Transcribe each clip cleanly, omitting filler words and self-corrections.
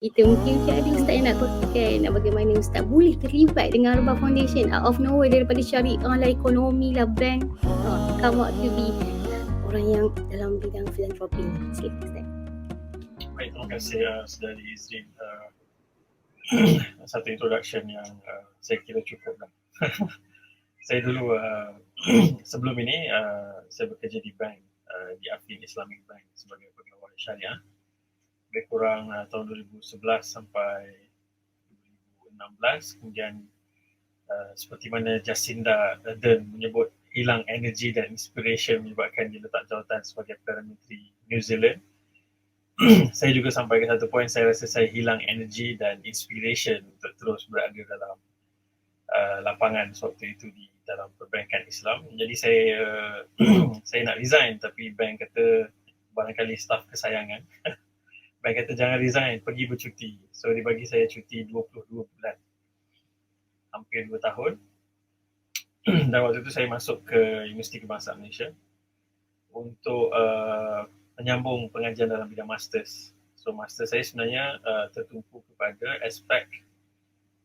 Kita mungkin ada ustaz yang nak kongsikan bagaimana ustaz boleh terlibat dengan Arbah Foundation out of nowhere daripada syariah lah, ekonomi lah, bank, come out to be orang yang dalam bidang filantropi ni. Silakan ustaz. Baik, terima kasih Saudari Izrin. Satu introduction yang saya kira cukup lah. Saya dulu sebelum ini saya bekerja di bank, di Afin Islamic Bank sebagai pegawai syariah. Lebih kurang tahun 2011 sampai 2016. Kemudian seperti mana Jacinda Ardern menyebut, hilang energi dan inspiration menyebabkan dia letak jawatan sebagai Perdana Menteri New Zealand. Saya juga sampai ke satu poin saya rasa saya hilang energi dan inspiration untuk terus berada dalam lapangan sewaktu itu di dalam perbankan Islam. Jadi saya nak resign, tapi bank kata, barangkali staf kesayangan, bank kata jangan resign, pergi bercuti. So dia bagi saya cuti 22 bulan, hampir 2 tahun. Dan waktu itu saya masuk ke Universiti Kebangsaan Malaysia untuk menyambung pengajian dalam bidang masters. So master saya sebenarnya tertumpu kepada aspek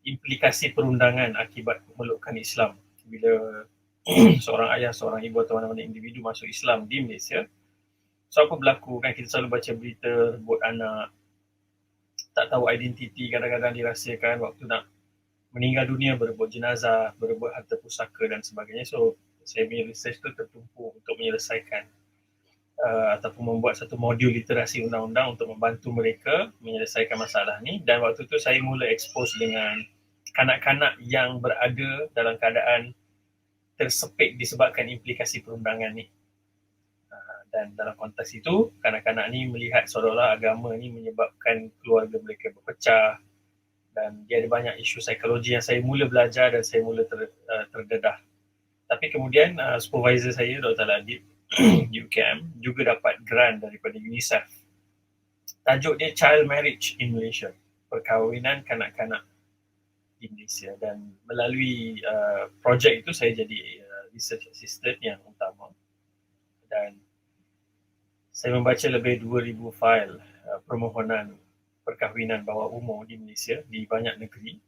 implikasi perundangan akibat pemelukkan Islam. Bila seorang ayah, seorang ibu atau mana-mana individu masuk Islam di Malaysia, so apa berlaku kan, kita selalu baca berita rebut anak, tak tahu identiti, kadang-kadang dirahsiakan, waktu nak meninggal dunia berebut jenazah, berebut harta pusaka dan sebagainya. So saya punya research tu tertumpu untuk menyelesaikan ataupun membuat satu modul literasi undang-undang untuk membantu mereka menyelesaikan masalah ni. Dan waktu tu saya mula expose dengan kanak-kanak yang berada dalam keadaan tersepit disebabkan implikasi perundangan ni. Dan dalam konteks itu, kanak-kanak ni melihat seolah-olah agama ni menyebabkan keluarga mereka berpecah, dan dia ada banyak isu psikologi yang saya mula belajar dan saya mula terdedah. Tapi kemudian supervisor saya, Dr. Ladib UKM, juga dapat grant daripada UNICEF. Tajuk dia Child Marriage in Malaysia, perkahwinan kanak-kanak di Malaysia. Dan melalui projek itu saya jadi research assistant yang utama. Dan saya membaca lebih 2,000 fail permohonan perkahwinan bawah umur di Malaysia di banyak negeri.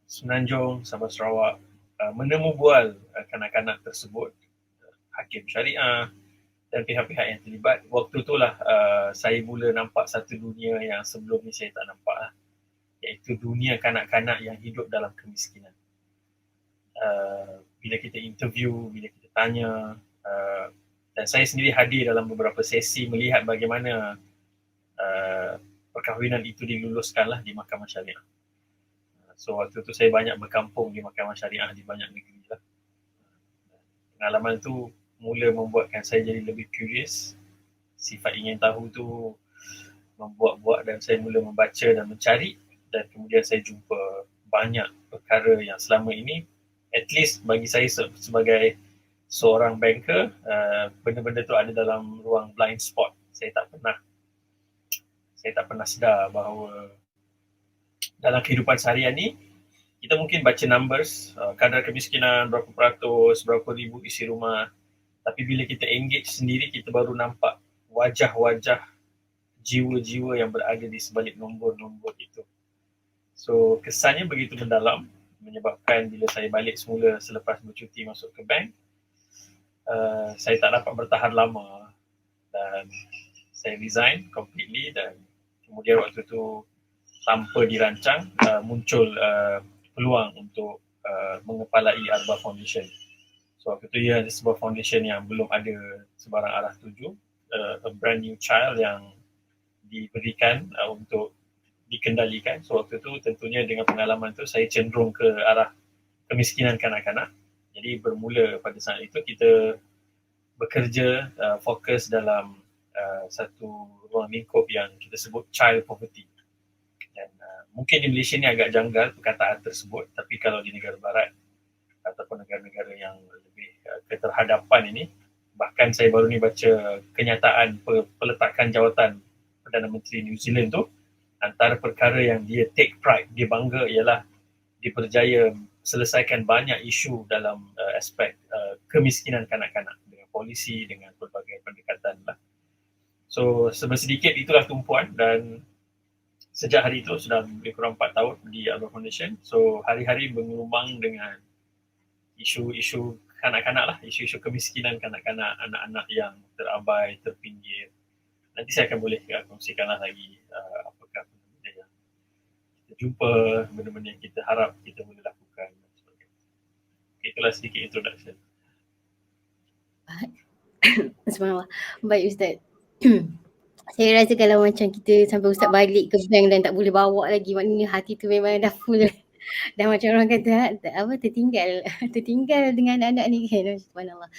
Semenanjung, Sabah Sarawak, menemu bual kanak-kanak tersebut, hakim syariah dan pihak-pihak yang terlibat. Waktu itulah saya mula nampak satu dunia yang sebelum ni saya tak nampak, iaitu dunia kanak-kanak yang hidup dalam kemiskinan. Bila kita interview, bila kita tanya, dan saya sendiri hadir dalam beberapa sesi melihat bagaimana perkahwinan itu diluluskanlah di Mahkamah Syariah. So waktu tu saya banyak berkampung di Mahkamah Syariah di banyak negeri lah. Pengalaman tu mula membuatkan saya jadi lebih curious. Sifat ingin tahu tu membuat-buat dan saya mula membaca dan mencari, dan kemudian saya jumpa banyak perkara yang selama ini, at least bagi saya sebagai seorang banker, benda-benda tu ada dalam ruang blind spot. Saya tak pernah sedar bahawa dalam kehidupan seharian ni kita mungkin baca numbers, kadar kemiskinan berapa peratus, berapa ribu isi rumah, tapi bila kita engage sendiri, kita baru nampak wajah-wajah jiwa-jiwa yang berada di sebalik nombor-nombor itu. So kesannya begitu mendalam, menyebabkan bila saya balik semula selepas bercuti masuk ke bank, saya tak dapat bertahan lama dan saya resign completely. Dan kemudian waktu tu tanpa dirancang muncul peluang untuk mengepalai Arbah Foundation. So waktu tu ia sebuah foundation yang belum ada sebarang arah tuju, a brand new child yang diberikan untuk dikendalikan. So waktu tu tentunya dengan pengalaman tu saya cenderung ke arah kemiskinan kanak-kanak. Jadi bermula pada saat itu kita bekerja fokus dalam satu ruang lingkup yang kita sebut child poverty. Dan mungkin di Malaysia ni agak janggal perkataan tersebut, tapi kalau di negara barat ataupun negara-negara yang lebih keterhadapan ini, bahkan saya baru ni baca kenyataan peletakan jawatan Perdana Menteri New Zealand tu, antara perkara yang dia take pride, dia bangga ialah dia berjaya selesaikan banyak isu dalam aspek kemiskinan kanak-kanak dengan polisi, dengan pelbagai pendekatan lah. So sebersedikit itulah tumpuan, dan sejak hari itu sudah lebih kurang 4 tahun di Alba Foundation. So hari-hari bergelumang dengan isu-isu kanak-kanak lah, isu-isu kemiskinan kanak-kanak, anak-anak yang terabai, terpinggir. Nanti saya akan boleh kongsikanlah lagi apakah benda yang kita jumpa, benda-benda yang kita harap kita boleh lakukan dan sebagainya. Itulah sedikit introduction. Subhanallah. Baik Ustaz. Saya rasa kalau macam kita sampai Ustaz balik ke bank dan tak boleh bawa lagi, maknanya hati tu memang dah full. Dah macam orang kata tertinggal dengan anak ni kan. Subhanallah.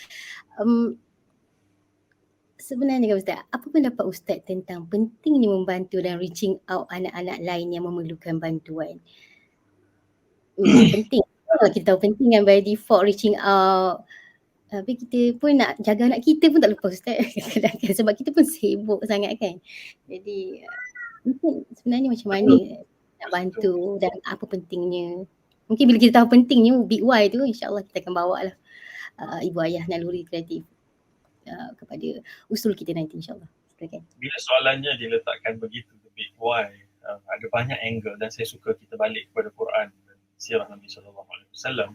Sebenarnya kan Ustaz, apa pendapat Ustaz tentang pentingnya membantu dan reaching out anak-anak lain yang memerlukan bantuan? Penting. Kita tahu penting kan by default reaching out. Tapi kita pun nak jaga anak kita pun tak lupa Ustaz. Kadang-kadang sebab kita pun sibuk sangat kan. Jadi mungkin sebenarnya macam mana nak bantu dan apa pentingnya. Mungkin bila kita tahu pentingnya big why tu, insyaAllah kita akan bawa lah ibu ayah naluri kreatif kepada usul kita nanti insyaAllah. Silakan. Bila soalannya diletakkan begitu, the big why, ada banyak angle dan saya suka kita balik kepada Quran dan sirah Nabi SAW.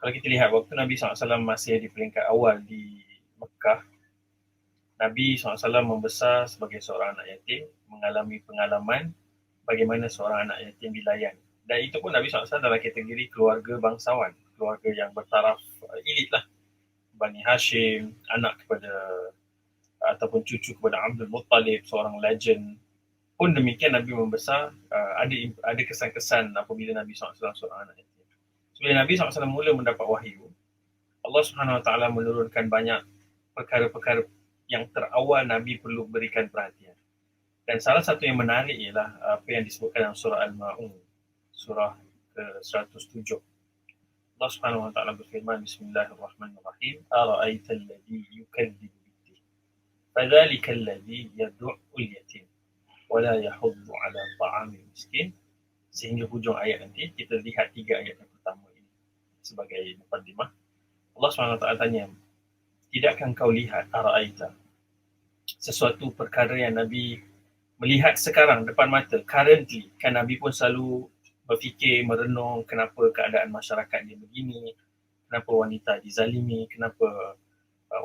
Kalau kita lihat waktu Nabi SAW masih di peringkat awal di Mekah, Nabi SAW membesar sebagai seorang anak yatim, mengalami pengalaman bagaimana seorang anak yatim dilayan. Dan itu pun Nabi SAW dalam kategori keluarga bangsawan, keluarga yang bertaraf elit lah. Bani Hashim, anak kepada ataupun cucu kepada Abdul Muttalib, seorang legend. Pun demikian Nabi membesar, ada kesan-kesan apabila Nabi SAW seorang anak yatim. Bila Nabi SAW mula mendapat wahyu, Allah SWT menurunkan banyak perkara-perkara yang terawal Nabi perlu berikan perhatian. Dan salah satu yang menarik ialah apa yang disebutkan dalam surah Al-Ma'un, surah ke-107. Allah SWT berfirman, Bismillahirrahmanirrahim, Ara'aita alladhi yukadzibu bid-din, fadzalika alladhi yad'ul yatim, wala yahuddu ala ta'amil miskin. Sehingga hujung ayat nanti, kita lihat 3 ayat yang pertama ini sebagai muqaddimah. Allah SWT tanya, tidakkah kau lihat ara'aita, sesuatu perkara yang Nabi melihat sekarang depan mata, currently, kan Nabi pun selalu berfikir, merenung kenapa keadaan masyarakat dia begini, kenapa wanita dizalimi, kenapa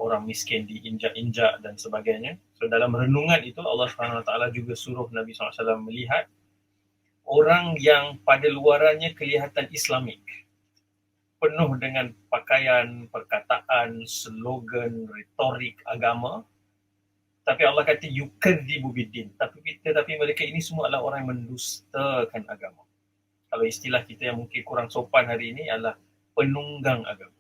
orang miskin diinjak-injak dan sebagainya. So dalam renungan itu Allah SWT juga suruh Nabi SAW melihat orang yang pada luarannya kelihatan Islamik, penuh dengan pakaian, perkataan, slogan, retorik agama, tapi Allah kata yukadzibu biddin, tapi mereka ini semua adalah orang yang mendustakan agama. Kalau istilah kita yang mungkin kurang sopan hari ini adalah penunggang agama.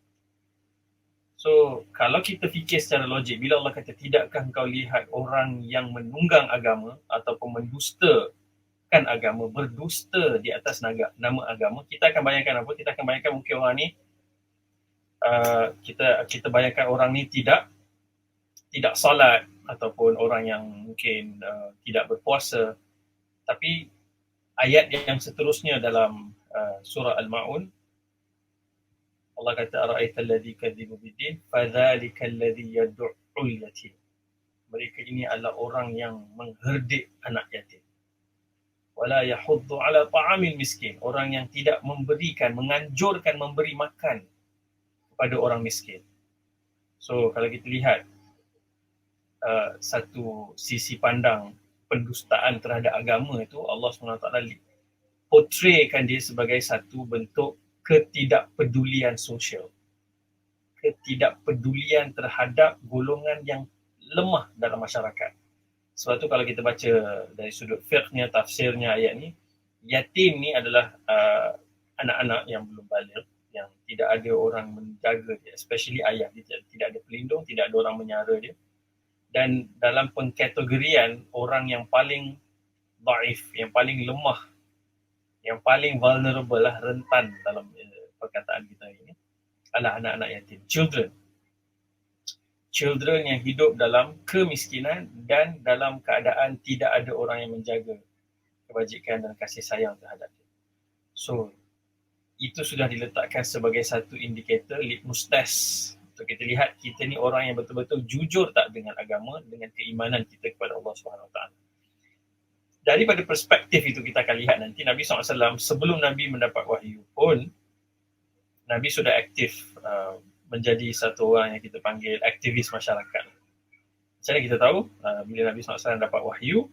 So kalau kita fikir secara logik, bila Allah kata tidakkah engkau lihat orang yang menunggang agama ataupun mendusta kan agama, berdusta di atas nama agama, kita akan bayangkan apa? Kita akan bayangkan mungkin orang ni kita bayangkan orang ni tidak salat ataupun orang yang mungkin tidak berpuasa. Tapi ayat yang seterusnya dalam surah Al-Ma'un, Allah kata ara'aita alladhi kadzibu bid-din fadzalika alladhi yad'ul yatim. Mereka ini adalah orang yang mengherdik anak yatim. Wala yahuddu ala ta'amil miskin, orang yang tidak menganjurkan memberi makan kepada orang miskin. So kalau kita lihat satu sisi pandang pendustaan terhadap agama itu, Allah SWT portraykan dia sebagai satu bentuk ketidakpedulian sosial, ketidakpedulian terhadap golongan yang lemah dalam masyarakat. Sebab tu kalau kita baca dari sudut fiqhnya, tafsirnya ayat ni, yatim ni adalah anak-anak yang belum baligh, yang tidak ada orang menjaga dia, especially ayah dia, tidak ada pelindung, tidak ada orang menyara dia. Dan dalam pengkategorian orang yang paling dhaif, yang paling lemah, yang paling vulnerable lah, rentan dalam perkataan kita ini, adalah anak-anak yatim, children yang hidup dalam kemiskinan dan dalam keadaan tidak ada orang yang menjaga kebajikan dan kasih sayang terhadap dia. So, itu sudah diletakkan sebagai satu indikator litmus test untuk kita lihat kita ni orang yang betul-betul jujur tak dengan agama, dengan keimanan kita kepada Allah SWT. daripada perspektif itu kita akan lihat nanti Nabi SAW sebelum Nabi mendapat wahyu pun Nabi sudah aktif menjadi satu orang yang kita panggil aktivis masyarakat. Macam mana kita tahu bila Nabi SAW dapat wahyu,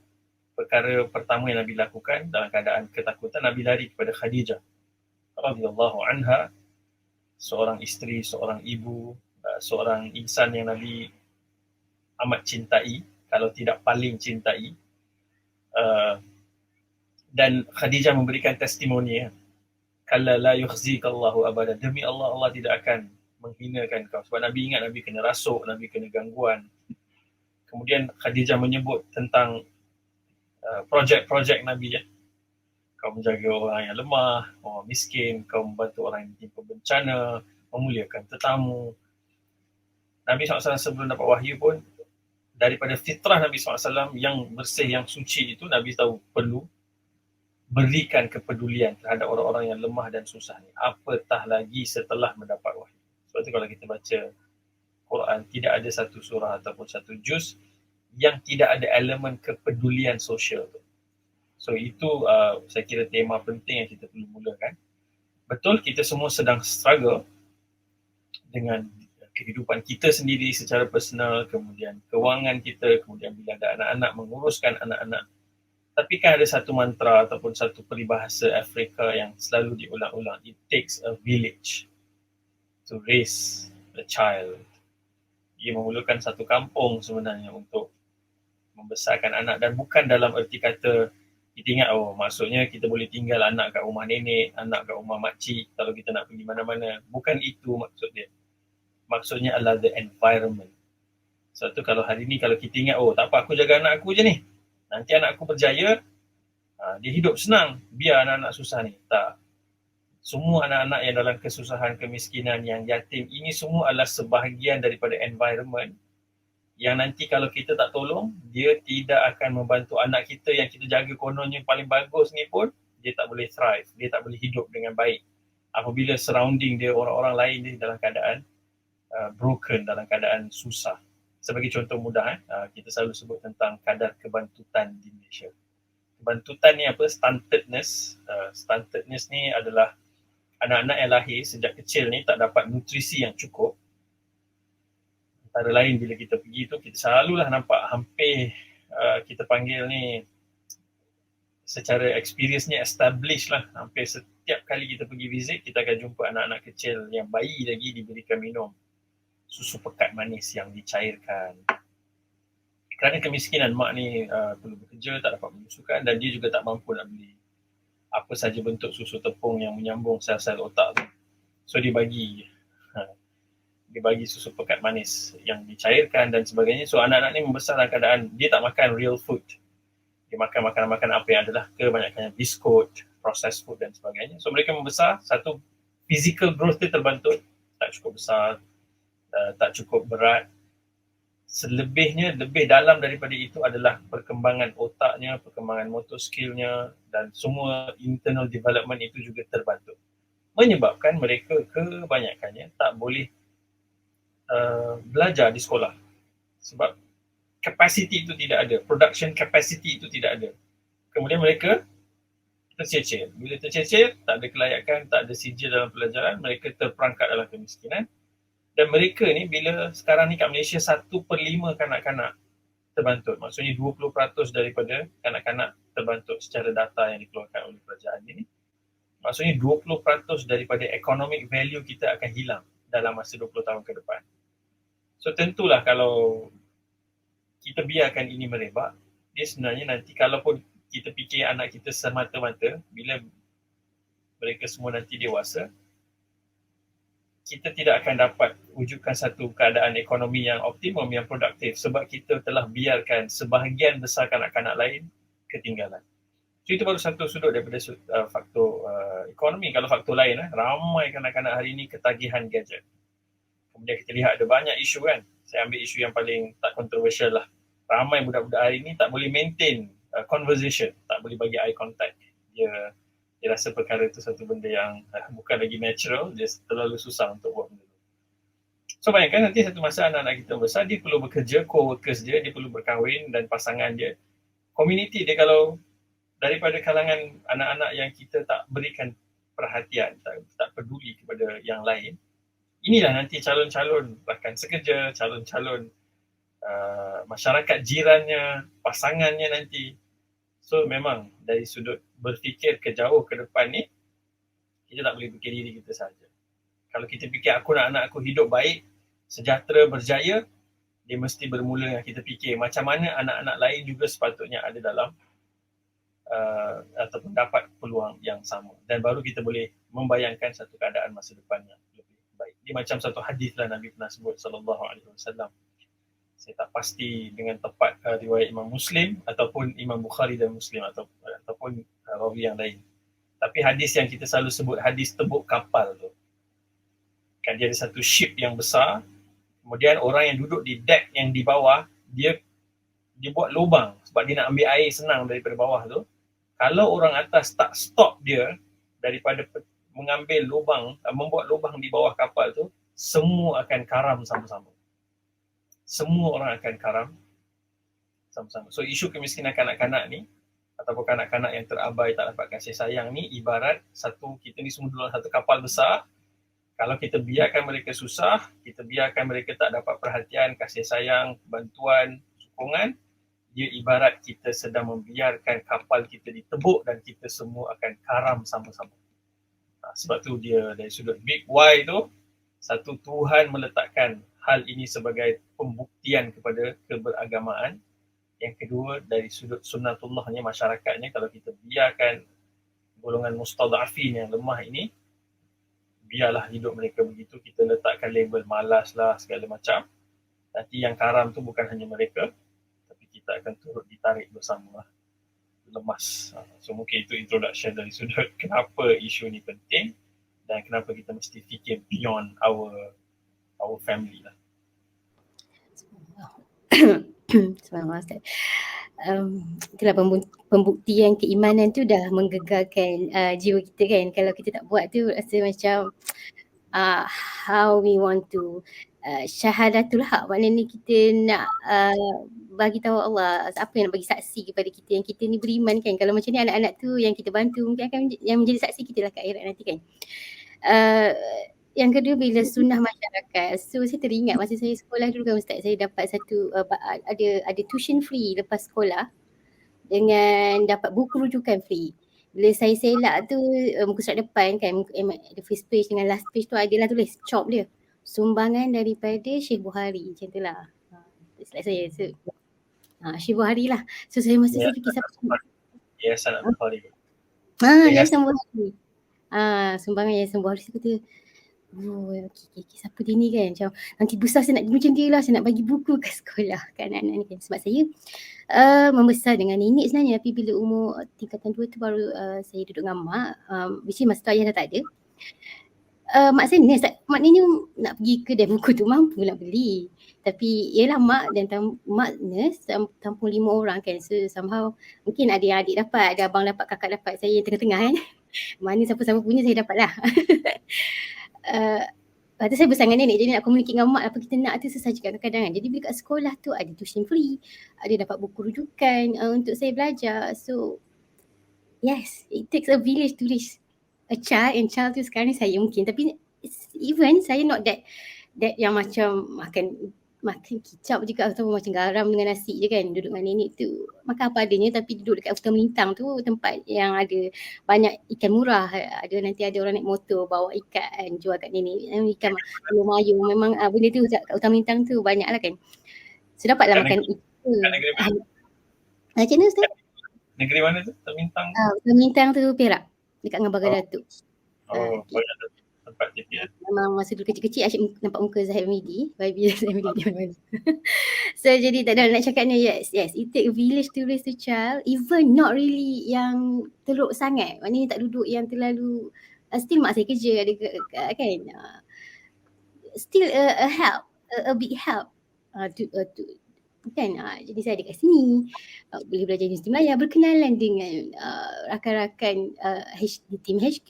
perkara pertama yang Nabi lakukan dalam keadaan ketakutan, Nabi lari kepada Khadijah radhiyallahu anha, seorang isteri, seorang ibu, seorang insan yang Nabi amat cintai, kalau tidak paling cintai. Dan Khadijah memberikan testimoni, kalla la yukhzika Allahu abada, demi Allah, Allah tidak akan menghinakan kau. Sebab Nabi ingat Nabi kena rasuk, Nabi kena gangguan. Kemudian Khadijah menyebut tentang projek-projek Nabi, kau menjaga orang yang lemah, orang miskin, kau membantu orang yang ditimpa bencana, memuliakan tetamu. Nabi SAW sebelum dapat wahyu pun, daripada fitrah Nabi SAW yang bersih, yang suci itu, Nabi tahu perlu berikan kepedulian terhadap orang-orang yang lemah dan susah ni. Apatah lagi setelah mendapat wahyu. Sebab itu kalau kita baca Quran, tidak ada satu surah ataupun satu juz yang tidak ada elemen kepedulian sosial tu. So itu saya kira tema penting yang kita perlu mulakan. Betul, kita semua sedang struggle dengan kehidupan kita sendiri secara personal, kemudian kewangan kita, kemudian bila ada anak-anak, menguruskan anak-anak. Tapi kan ada satu mantra ataupun satu peribahasa Afrika yang selalu diulang-ulang. It takes a village to raise a child. Ia memerlukan satu kampung sebenarnya untuk membesarkan anak, dan bukan dalam erti kata kita ingat maksudnya kita boleh tinggal anak kat rumah nenek, anak kat rumah makcik kalau kita nak pergi mana-mana. Bukan itu maksud dia. Maksudnya adalah the environment. Sebab tu kalau hari ni kalau kita ingat tak apa, aku jaga anak aku je ni, nanti anak aku berjaya, dia hidup senang, biar anak-anak susah ni. Tak. Semua anak-anak yang dalam kesusahan, kemiskinan, yang yatim, ini semua adalah sebahagian daripada environment yang nanti kalau kita tak tolong, dia tidak akan membantu anak kita yang kita jaga kononnya paling bagus ni pun, dia tak boleh thrive, dia tak boleh hidup dengan baik apabila surrounding dia, orang-orang lain dia dalam keadaan broken, dalam keadaan susah. Sebagai contoh mudah, kita selalu sebut tentang kadar kebantutan di Malaysia. Kebantutan ni apa? Stuntedness. Stuntedness ni adalah anak-anak yang lahir sejak kecil ni tak dapat nutrisi yang cukup. Antara lain bila kita pergi tu, kita selalulah nampak hampir kita panggil ni secara experience-nya established lah. Hampir setiap kali kita pergi visit, kita akan jumpa anak-anak kecil yang bayi lagi diberikan minum susu pekat manis yang dicairkan. Kerana kemiskinan, mak ni perlu bekerja, tak dapat menyusukan, dan dia juga tak mampu nak beli apa saja bentuk susu tepung yang menyambung sel-sel otak tu. So dia bagi susu pekat manis yang dicairkan dan sebagainya. So anak-anak ni membesar dalam keadaan dia tak makan real food. Dia makan makanan-makanan apa yang adalah kebanyakannya biskut, processed food dan sebagainya. So mereka membesar, satu physical growth dia terbantut, tak cukup besar, tak cukup berat. Selebihnya, lebih dalam daripada itu adalah perkembangan otaknya, perkembangan motor skillnya, dan semua internal development itu juga terbantu. Menyebabkan mereka kebanyakannya tak boleh belajar di sekolah. Sebab capacity itu tidak ada, production capacity itu tidak ada. Kemudian mereka tercecer. Bila tercecer, tak ada kelayakan, tak ada sijil dalam pelajaran, mereka terperangkap dalam kemiskinan. Dan mereka ni bila sekarang ni kat Malaysia 1/5 kanak-kanak terbantut. Maksudnya 20% daripada kanak-kanak terbantut secara data yang dikeluarkan oleh kerajaan ini. Maksudnya 20% daripada economic value kita akan hilang dalam masa 20 tahun ke depan. So tentulah kalau kita biarkan ini merebak, dia sebenarnya nanti kalaupun kita fikir anak kita semata-mata, bila mereka semua nanti dewasa, kita tidak akan dapat wujudkan satu keadaan ekonomi yang optimum, yang produktif, sebab kita telah biarkan sebahagian besar kanak-kanak lain ketinggalan. So itu baru satu sudut daripada faktor ekonomi. Kalau faktor lain, ramai kanak-kanak hari ini ketagihan gadget. Kemudian kita lihat ada banyak isu kan. Saya ambil isu yang paling tak kontroversial lah. Ramai budak-budak hari ini tak boleh maintain conversation, tak boleh bagi eye contact. Dia rasa perkara itu satu benda yang bukan lagi natural, dia terlalu susah untuk buat benda itu. So bayangkan nanti satu masa anak-anak kita besar, dia perlu bekerja, co-workers dia perlu berkahwin dan pasangan dia. Community dia kalau daripada kalangan anak-anak yang kita tak berikan perhatian, tak peduli kepada yang lain, inilah nanti calon-calon bahkan sekerja, calon-calon masyarakat jirannya, pasangannya nanti. So memang dari sudut berfikir ke jauh ke depan ni, kita tak boleh fikir diri kita saja. Kalau kita fikir aku nak anak aku hidup baik, sejahtera, berjaya, dia mesti bermula dengan kita fikir macam mana anak-anak lain juga sepatutnya ada dalam ataupun dapat peluang yang sama, dan baru kita boleh membayangkan satu keadaan masa depan yang lebih baik. Dia macam satu hadis lah Nabi pernah sebut sallallahu alaihi wasallam. Saya tak pasti dengan tepat riwayat Imam Muslim ataupun Imam Bukhari dan Muslim ataupun rawi yang lain. Tapi hadis yang kita selalu sebut hadis tebuk kapal tu. Kan dia ada satu ship yang besar, kemudian orang yang duduk di deck yang di bawah, dia buat lubang sebab dia nak ambil air senang daripada bawah tu. Kalau orang atas tak stop dia daripada mengambil lubang, membuat lubang di bawah kapal tu, semua akan karam sama-sama. Semua orang akan karam sama-sama. So isu kemiskinan kanak-kanak ni ataupun kanak-kanak yang terabai tak dapat kasih sayang ni ibarat kita ni semua dalam satu kapal besar. Kalau kita biarkan mereka susah, kita biarkan mereka tak dapat perhatian, kasih sayang, bantuan, sokongan, dia ibarat kita sedang membiarkan kapal kita ditebuk dan kita semua akan karam sama-sama. Sebab tu dia dari sudut big why tu, satu, Tuhan meletakkan hal ini sebagai pembuktian kepada keberagamaan. Yang kedua, dari sudut sunnatullahnya, masyarakatnya, kalau kita biarkan golongan mustadhafin yang lemah ini, biarlah hidup mereka begitu, kita letakkan label malas lah, segala macam. Nanti yang karam tu bukan hanya mereka, tapi kita akan turut ditarik bersama, lemas. So mungkin itu introduction dari sudut kenapa isu ni penting dan kenapa kita mesti fikir beyond our family lah. Subhanallah Ustaz. Itulah pembuktian keimanan tu dah menggegarkan jiwa kita kan. Kalau kita tak buat tu rasa macam how we want to syahadatul haq, maknanya kita nak bagi tahu Allah, apa yang nak bagi saksi kepada kita yang kita ni beriman kan. Kalau macam ni anak-anak tu yang kita bantu mungkin akan yang menjadi saksi kita lah kat akhirat nanti kan. Yang kedua, bila sunnah masyarakat. So saya teringat masa saya sekolah dulu kan Ustaz, saya dapat satu ada tuition free lepas sekolah dengan dapat buku rujukan free. Bila saya selak tu muka surat depan kan, the first page dengan last page tu adalah tulis chop dia, sumbangan daripada Syekh Buhari, macam tu lah. Slide saya. So, Syekh Buhari lah. So saya masa saya fikir siapa. Yayasan Buhari. Yayasan Buhari. Sumbangan Yayasan Buhari. Saya kata, okay, siapa dia ni kan, macam nanti besar saya nak macam dia lah, saya nak bagi buku ke sekolah kan anak-anak ni kan. Sebab saya membesar dengan nenek sebenarnya, tapi bila umur tingkatan 2 tu baru saya duduk dengan mak, which is masa tu ayah dah tak ada. Mak saya nurse, maknanya nak pergi kedai buku tu mampu nak beli, tapi ialah mak dan mak nurse tampung 5 orang kan. So somehow mungkin ada yang adik dapat, ada abang dapat, kakak dapat, saya yang tengah-tengah kan. Mana siapa-siapa punya saya dapat lah. Lepas tu saya besar dengan nenek, jadi nak communicate dengan mak apa kita nak tu susah juga kadang-kadang. Jadi bila kat sekolah tu ada tuition free, ada dapat buku rujukan untuk saya belajar. So yes, it takes a village to raise a child, and child tu sekarang ni saya mungkin, tapi even saya not that yang macam makan kicap juga atau macam garam dengan nasi je kan, duduk dengan nenek tu makan apa adanya. Tapi duduk dekat Hutan Melintang tu, tempat yang ada banyak ikan murah, nanti ada orang naik motor bawa ikan jual kat nenek, ikan mayu, memang benda tu kat Hutan Melintang tu banyak lah kan. So dapatlah makan itu. Macam mana Ustaz? Negeri mana tu? Hutan Melintang? Hutan Melintang tu Perak, dekat dengan Bagan Datuk. Banyak tempat dia. Memang masa dulu kecil-kecil asyik nampak muka Zahid Hamidi, Baby Zahid Hamidi di mana. So jadi tak ada nak cakapnya, yes, it take a village to raise a child, even not really yang teruk sangat, maknanya tak duduk yang terlalu, still mak saya kerja ada kan, still a help, a big help to kan. Jadi saya ada kat sini, boleh belajar Universiti Melayu, berkenalan dengan rakan-rakan di tim HQ,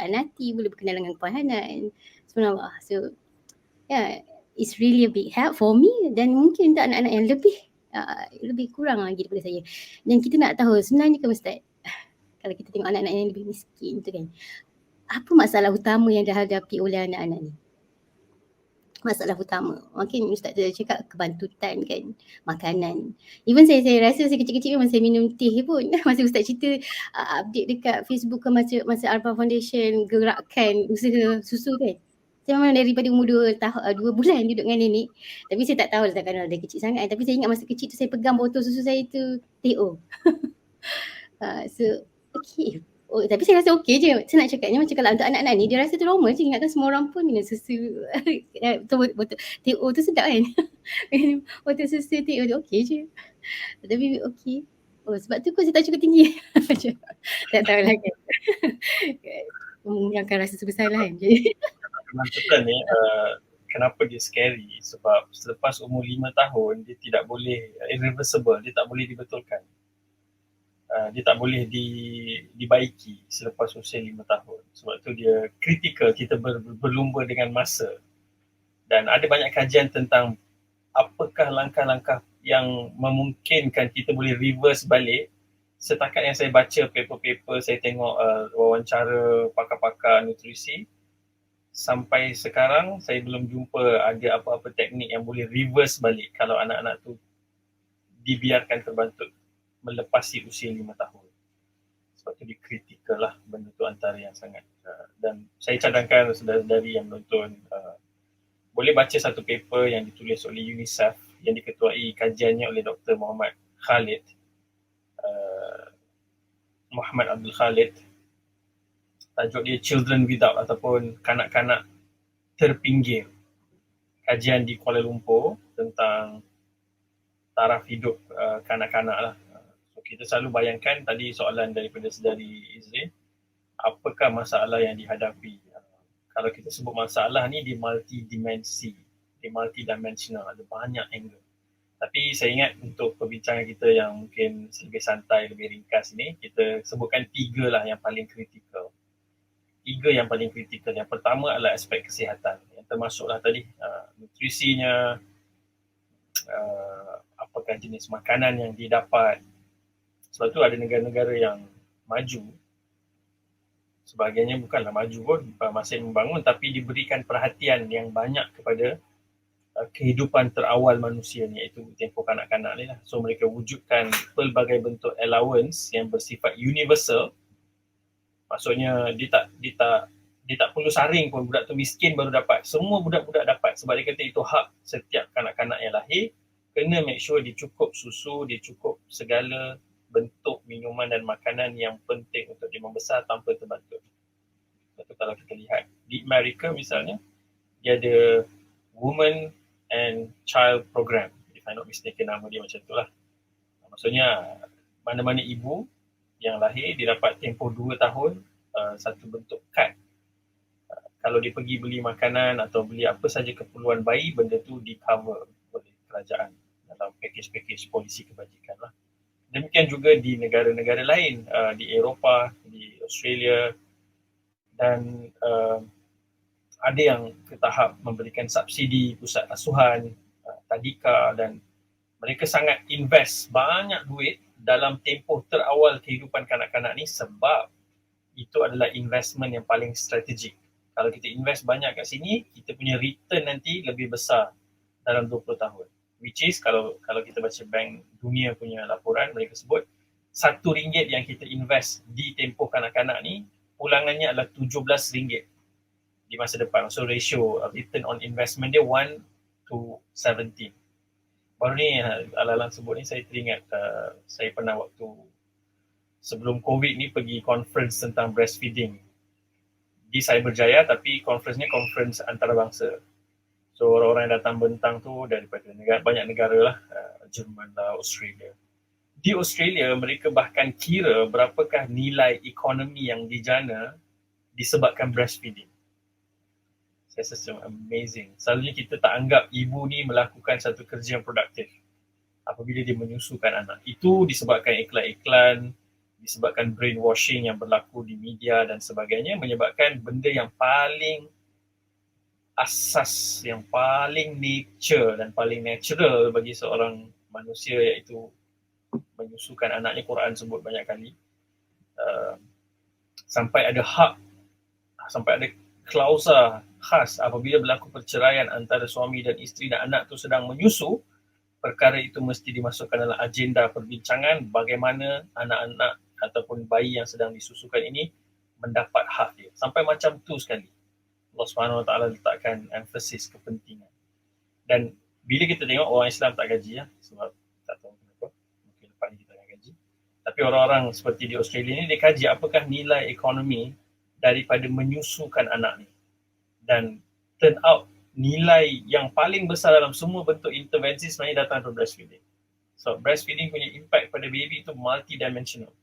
Anati, boleh berkenalan dengan Puan Hanan, subhanallah. So yeah, it's really a big help for me, dan mungkin untuk anak-anak yang lebih kurang lagi daripada saya. Dan kita nak tahu sebenarnya kan Ustaz, kalau kita tengok anak-anak yang lebih miskin tu kan, apa masalah utama yang dihadapi oleh anak-anak ni? Masalah utama, mungkin ustaz tu cakap kebantutan kan, makanan. Even saya rasa saya kecil-kecil memang saya minum teh pun. Masa ustaz cerita update dekat Facebook ke masa Arfa Foundation gerakkan usaha susu kan. Saya memang daripada umur 2 bulan duduk dengan nenek. Tapi saya tak tahu lah kan dia kecil sangat. Tapi saya ingat masa kecil tu saya pegang botol susu saya tu Teh O. So okay. Oh, tapi saya rasa okey je. Saya nak cakapnya macam kalau untuk anak-anak ni, dia rasa tu normal je. Ingatkan semua orang pun minum susu. Botol Teh O tu sedap kan. Minum botol susu Teh O tu okey je. Tapi okey. Oh, sebab tu kot saya tak cukup tinggi. Macam tak tahulah kan. Mengurangkan rasa bersalah kan. Jadi Kebantutan ni kenapa dia scary? Sebab selepas umur 5 tahun, dia tidak boleh, irreversible, dia tak boleh dibetulkan. Dia tak boleh dibaiki selepas usia 5 tahun. Sebab tu dia kritikal, kita berlumba dengan masa. Dan ada banyak kajian tentang apakah langkah-langkah yang memungkinkan kita boleh reverse balik. Setakat yang saya baca paper-paper, saya tengok wawancara pakar-pakar nutrisi, sampai sekarang saya belum jumpa ada apa-apa teknik yang boleh reverse balik kalau anak-anak tu dibiarkan terbantut melepasi usia 5 tahun. Sebab tu dia kritikal lah benda tu antara yang sangat. Dan saya cadangkan saudara-saudari yang menonton boleh baca satu paper yang ditulis oleh UNICEF yang diketuai kajiannya oleh Dr. Muhammad Khalid, Muhammad Abdul Khalid. Tajuk dia Children Without ataupun Kanak-kanak Terpinggir. Kajian di Kuala Lumpur tentang taraf hidup kanak-kanak lah. So kita selalu bayangkan tadi soalan daripada saudari Izrin, apakah masalah yang dihadapi? Kalau kita sebut masalah ni dia multidimensi, dia multidimensional, ada banyak angle. Tapi saya ingat untuk perbincangan kita yang mungkin lebih santai, lebih ringkas ni, kita sebutkan 3 lah yang paling kritikal. 3 yang paling kritikal. Yang pertama adalah aspek kesihatan. Yang termasuklah tadi nutrisinya, apakah jenis makanan yang didapat. Sebab tu ada negara-negara yang maju, sebagainya bukanlah maju pun, masih membangun, tapi diberikan perhatian yang banyak kepada kehidupan terawal manusia ni, iaitu tempoh kanak-kanak ni lah. So mereka wujudkan pelbagai bentuk allowance yang bersifat universal. Maksudnya dia tak perlu saring pun, budak tu miskin baru dapat. Semua budak-budak dapat sebab dia kata itu hak setiap kanak-kanak yang lahir. Kena make sure dia cukup susu, dia cukup segala bentuk minuman dan makanan yang penting untuk dia membesar tanpa terbantut. Itu kalau kita lihat di Amerika misalnya, dia ada Women and Child Program. If I'm not mistaken nama dia macam itulah. Maksudnya mana-mana ibu yang lahir dia dapat tempoh 2 tahun satu bentuk kad. Kalau dia pergi beli makanan atau beli apa saja keperluan bayi, benda tu di cover oleh kerajaan dalam package-package polisi kebajikan lah. Demikian juga di negara-negara lain, di Eropah, di Australia, dan ada yang ke tahap memberikan subsidi pusat asuhan, tadika, dan mereka sangat invest banyak duit dalam tempoh terawal kehidupan kanak-kanak ni sebab itu adalah investment yang paling strategik. Kalau kita invest banyak kat sini, kita punya return nanti lebih besar dalam 20 tahun. Which is kalau kita baca Bank Dunia punya laporan, mereka sebut RM1 yang kita invest di tempoh kanak-kanak ni, pulangannya adalah RM17 di masa depan. So ratio return on investment dia 1:17. Baru ni Alalang sebut ni, saya teringat saya pernah waktu sebelum COVID ni pergi conference tentang breastfeeding di Cyberjaya, tapi conference-nya conference antarabangsa. So orang-orang yang datang bentang tu daripada banyak negara lah, Jerman lah, Australia. Di Australia mereka bahkan kira berapakah nilai ekonomi yang dijana disebabkan breastfeeding. Saya rasa amazing. Selalunya kita tak anggap ibu ni melakukan satu kerja yang produktif apabila dia menyusukan anak. Itu disebabkan iklan-iklan, disebabkan brainwashing yang berlaku di media dan sebagainya, menyebabkan benda yang paling asas, yang paling nature dan paling natural bagi seorang manusia, iaitu menyusukan anaknya. Quran sebut banyak kali. uh, sampai ada hak, sampai ada klausa khas apabila berlaku perceraian antara suami dan isteri dan anak tu sedang menyusu, perkara itu mesti dimasukkan dalam agenda perbincangan bagaimana anak-anak ataupun bayi yang sedang disusukan ini mendapat hak dia. Sampai macam tu sekali. Allah Subhanahu Wa Taala letakkan emphasis kepentingan. Dan bila kita tengok orang Islam tak gaji ya, sebab tak tahu kenapa, mungkin lepas ni kita akan gaji. Tapi orang-orang seperti di Australia ni dia kaji apakah nilai ekonomi daripada menyusukan anak ni. Dan turn out nilai yang paling besar dalam semua bentuk intervensi sebenarnya datang dari breastfeeding. So breastfeeding punya impact pada baby itu multidimensional.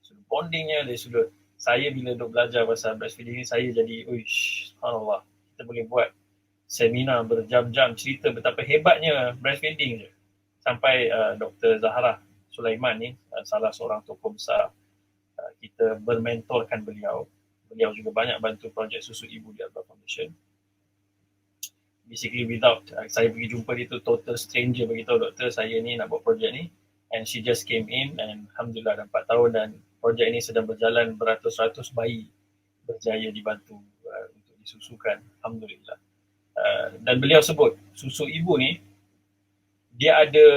So bondingnya dari sudut saya bila duk belajar pasal breastfeeding ni, saya jadi uish, subhanallah, kita boleh buat seminar berjam-jam cerita betapa hebatnya breastfeeding je. Sampai Dr. Zahra Sulaiman ni, salah seorang tokoh besar, kita bermentorkan beliau. Beliau juga banyak bantu projek susu ibu di Al-Baqarah Foundation. Basically without, saya pergi jumpa dia tu total stranger, beritahu doktor saya ni nak buat projek ni, and she just came in and Alhamdulillah dah 4 tahun dan projek ini sedang berjalan, beratus-ratus bayi berjaya dibantu untuk disusukan, Alhamdulillah. Dan beliau sebut susu ibu ni dia ada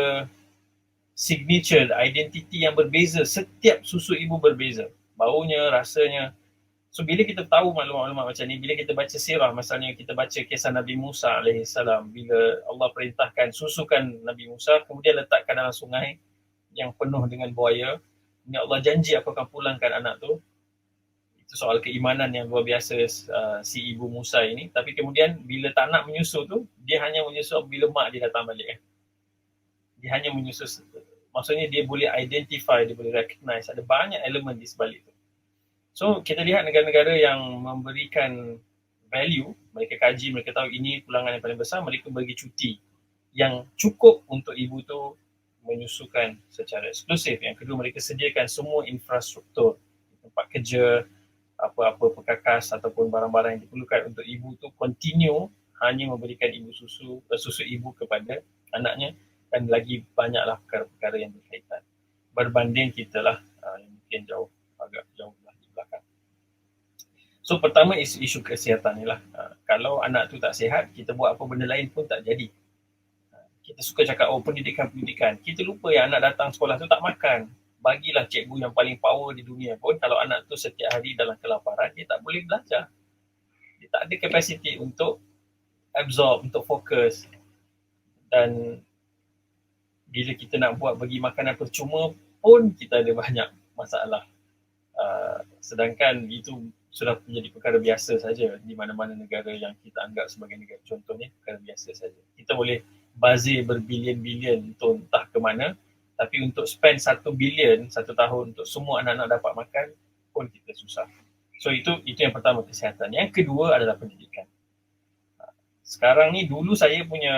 signature, identity yang berbeza. Setiap susu ibu berbeza, baunya, rasanya. So bila kita tahu maklumat-maklumat macam ni, bila kita baca sirah, misalnya kita baca kisah Nabi Musa alaihissalam, bila Allah perintahkan susukan Nabi Musa, kemudian letakkan dalam sungai yang penuh dengan buaya, ini Allah janji aku akan pulangkan anak tu. Itu soal keimanan yang luar biasa si ibu Musa ini. Tapi kemudian bila tak nak menyusu tu, dia hanya menyusu bila mak dia datang balik. Dia hanya menyusu, maksudnya dia boleh identify, dia boleh recognize, ada banyak elemen di sebalik tu. So kita lihat negara-negara yang memberikan value, mereka kaji, mereka tahu ini pulangan yang paling besar, mereka bagi cuti yang cukup untuk ibu tu menyusukan secara eksklusif. Yang kedua, mereka sediakan semua infrastruktur, tempat kerja, apa-apa perkakas ataupun barang-barang yang diperlukan untuk ibu tu continue hanya memberikan ibu susu ibu kepada anaknya, dan lagi banyaklah perkara-perkara yang berkaitan. Berbanding kita lah yang mungkin agak jauh di belakang. So pertama isu kesihatan ni lah. Kalau anak tu tak sihat, kita buat apa benda lain pun tak jadi. Kita suka cakap pendidikan. Kita lupa yang anak datang sekolah tu tak makan. Bagilah cikgu yang paling power di dunia pun, kalau anak tu setiap hari dalam kelaparan, dia tak boleh belajar. Dia tak ada kapasiti untuk absorb, untuk fokus. Dan bila kita nak buat bagi makanan percuma pun kita ada banyak masalah. Sedangkan itu sudah menjadi perkara biasa saja di mana-mana negara yang kita anggap sebagai negara contoh ni, perkara biasa saja. Kita boleh bazir berbilion-bilion untuk entah ke mana, tapi untuk spend 1 bilion 1 tahun untuk semua anak-anak dapat makan pun kita susah. So itu yang pertama, kesihatan. Yang kedua adalah pendidikan. Sekarang ni, dulu saya punya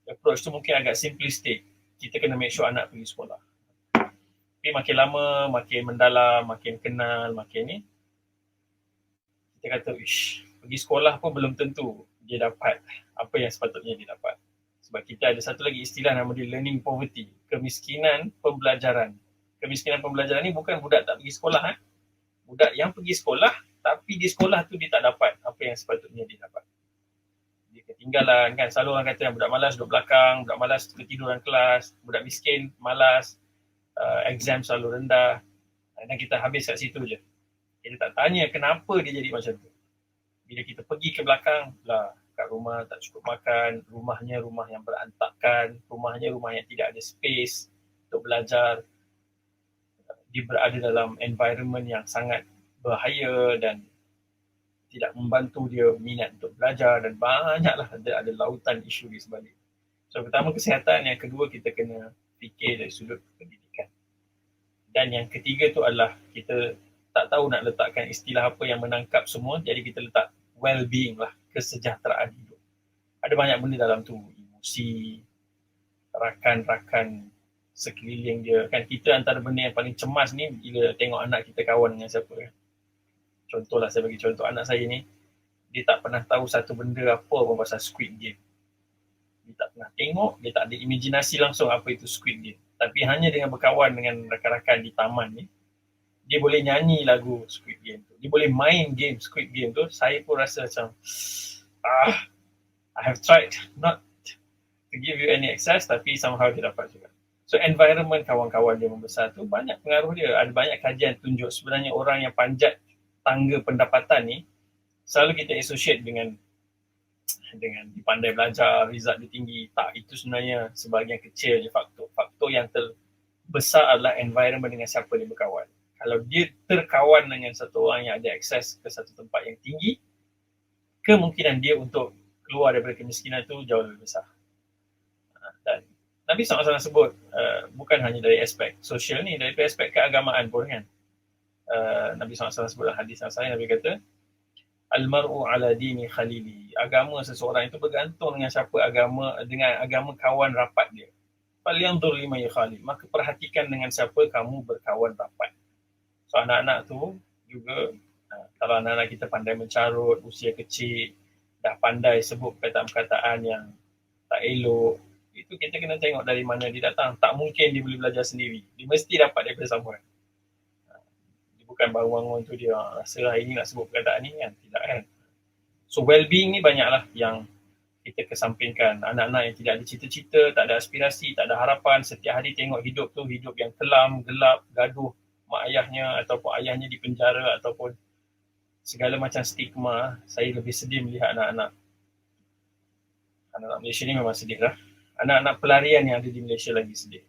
approach tu mungkin agak simplistic. Kita kena make sure anak pergi sekolah. Tapi makin lama, makin mendalam, makin kenal, makin ni, kita kata, pergi sekolah pun belum tentu dia dapat apa yang sepatutnya dia dapat. Sebab kita ada satu lagi istilah nama dia learning poverty, kemiskinan pembelajaran. Kemiskinan pembelajaran ni bukan budak tak pergi sekolah. Budak yang pergi sekolah, tapi di sekolah tu dia tak dapat apa yang sepatutnya dia dapat. Dia ketinggalan kan, selalu orang kata yang budak malas duduk belakang, budak malas ketiduran kelas, budak miskin malas, exam selalu rendah, dan kita habis kat situ je. Kita tak tanya kenapa dia jadi macam tu. Bila kita pergi ke belakang lah, kat rumah tak cukup makan, rumahnya rumah yang berantakan, rumahnya rumah yang tidak ada space untuk belajar, dia berada dalam environment yang sangat bahaya dan tidak membantu dia minat untuk belajar, dan banyaklah ada lautan isu di sebalik. So pertama kesihatan, yang kedua kita kena fikir dari sudut pendidikan. Dan yang ketiga tu adalah kita tak tahu nak letakkan istilah apa yang menangkap semua, jadi kita letak well-being lah, kesejahteraan hidup. Ada banyak benda dalam tu, emosi, rakan-rakan sekeliling dia. Kan kita antara benda yang paling cemas ni bila tengok anak kita kawan dengan siapa kan. Contohlah, saya bagi contoh, anak saya ni, dia tak pernah tahu satu benda apa pun pasal Squid Game. Dia tak pernah tengok, dia tak ada imajinasi langsung apa itu Squid Game. Tapi hanya dengan berkawan dengan rakan-rakan di taman ni, dia boleh nyanyi lagu Squid Game tu, dia boleh main game Squid Game tu, saya pun rasa macam I have tried not to give you any access, tapi somehow dia dapat juga. So environment kawan-kawan dia membesar tu banyak pengaruh dia. Ada banyak kajian tunjuk sebenarnya orang yang panjat tangga pendapatan ni selalu kita associate dengan dia pandai belajar, result dia tinggi. Tak, itu sebenarnya sebahagian kecil je faktor. Faktor yang terbesar adalah environment dengan siapa dia berkawan. Kalau dia terkawan dengan satu orang yang ada akses ke satu tempat yang tinggi, kemungkinan dia untuk keluar daripada kemiskinan tu jauh lebih besar. Dan Nabi SAW sebut bukan hanya dari aspek sosial ni, dari aspek keagamaan pun kan. Nabi SAW sebut dalam hadis yang saya, Nabi kata, Al-mar'u ala dini khalili. Agama seseorang itu bergantung dengan siapa dengan agama kawan rapat dia. Falyanzur liman yakhalil. Maka perhatikan dengan siapa kamu berkawan rapat. So anak-anak tu juga, kalau anak-anak kita pandai mencarut, usia kecil, dah pandai sebut perkataan-perkataan yang tak elok, itu kita kena tengok dari mana dia datang. Tak mungkin dia boleh belajar sendiri. Dia mesti dapat daripada someone. Bukan baru bangun tu dia rasa hari ni nak sebut perkataan ni kan. Tidak kan. So well-being ni banyaklah yang kita kesampingkan. Anak-anak yang tidak ada cita-cita, tak ada aspirasi, tak ada harapan, setiap hari tengok hidup tu hidup yang kelam, gelap, gaduh mak ayahnya ataupun ayahnya di penjara ataupun segala macam stigma. Saya lebih sedih melihat anak-anak Malaysia ni memang sedih lah. Anak-anak pelarian yang ada di Malaysia lagi sedih.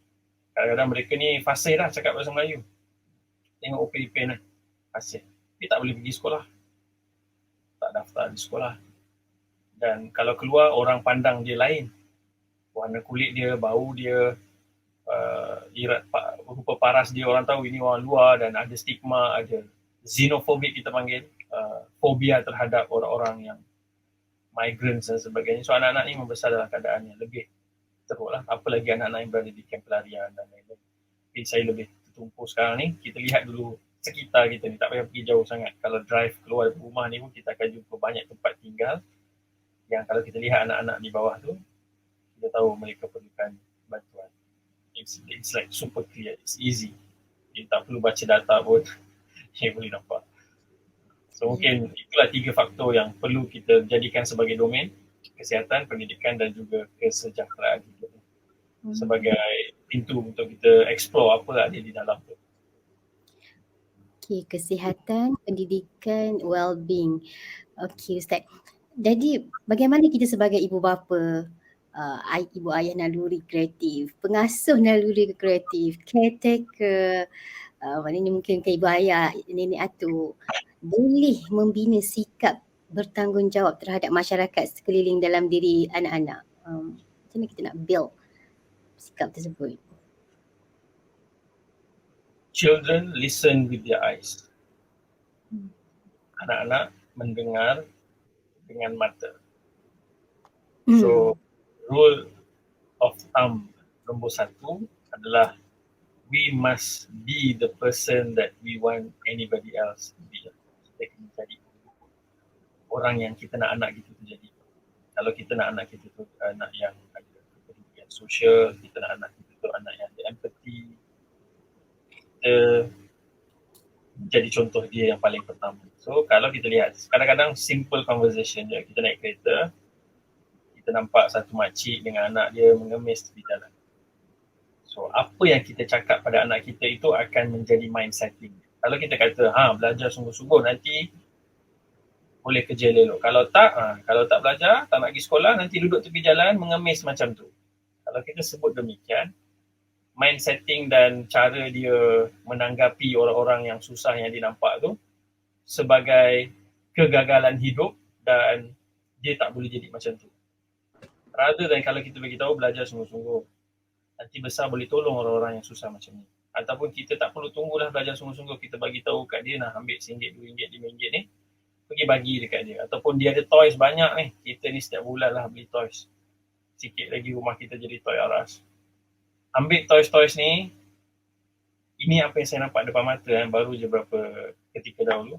Kadang-kadang mereka ni fasih lah cakap bahasa Melayu. Tengok OPDP ni, fasih. Dia tak boleh pergi sekolah. Tak daftar di sekolah. Dan kalau keluar, orang pandang dia lain. Warna kulit dia, bau dia, rupa paras dia, orang tahu ini orang luar dan ada stigma, ada xenophobic kita panggil, fobia terhadap orang-orang yang migrants dan sebagainya. So anak-anak ni membesar dalam keadaan yang lebih teruk lah. Apalagi anak-anak yang berada di kamp pelarian dan lain-lain. Jadi saya lebih tertumpu sekarang ni, kita lihat dulu sekitar kita ni, tak payah pergi jauh sangat. Kalau drive keluar dari rumah ni pun kita akan jumpa banyak tempat tinggal yang kalau kita lihat anak-anak di bawah tu, kita tahu mereka perlukan bantuan. It's like super clear, it's easy. Kita tak perlu baca data pun, dia boleh nampak. So mungkin itulah 3 faktor yang perlu kita jadikan sebagai domain: kesihatan, pendidikan dan juga kesejahteraan hidup. Sebagai pintu untuk kita explore apa ada di dalam tu. Okay, kesihatan, pendidikan, well-being. Okay, Ustaz. Jadi bagaimana kita sebagai ibu bapa, ibu ayah naluri kreatif, pengasuh naluri kreatif, caretaker, maknanya mungkin ke ibu ayah, nenek atuk, boleh membina sikap bertanggungjawab terhadap masyarakat sekeliling dalam diri anak-anak? Macam mana kita nak build sikap tersebut? Children listen with their eyes. Anak-anak mendengar dengan mata. So rule of thumb nombor 1 adalah we must be the person that we want anybody else to be. Kita kena jadi orang yang kita nak anak kita tu jadi. Kalau kita nak anak kita tu anak yang ada kepedulian sosial, kita nak anak kita tu anak yang ada empathy, kita jadi contoh dia yang paling pertama. So kalau kita lihat, kadang-kadang simple conversation je, kita naik kereta, kita nampak satu makcik dengan anak dia mengemis di jalan. So apa yang kita cakap pada anak kita itu akan menjadi mindsetting. Kalau kita kata, belajar sungguh-sungguh nanti boleh kerja elok. Kalau tak belajar, tak nak pergi sekolah, nanti duduk tepi jalan mengemis macam tu. Kalau kita sebut demikian, mindsetting dan cara dia menanggapi orang-orang yang susah yang dia nampak tu sebagai kegagalan hidup dan dia tak boleh jadi macam tu. Rather than kalau kita beritahu belajar sungguh-sungguh, nanti besar boleh tolong orang-orang yang susah macam ni. Ataupun kita tak perlu tunggulah belajar sungguh-sungguh, kita bagi tahu kat dia nak ambil RM1, RM2, RM5 ni, pergi bagi dekat dia. Ataupun dia ada toys banyak ni, kita ni setiap bulan lah beli toys. Sikit lagi rumah kita jadi Toys R Us. Ambil toys-toys ni, ini apa yang saya nampak depan mata baru je berapa ketika dahulu.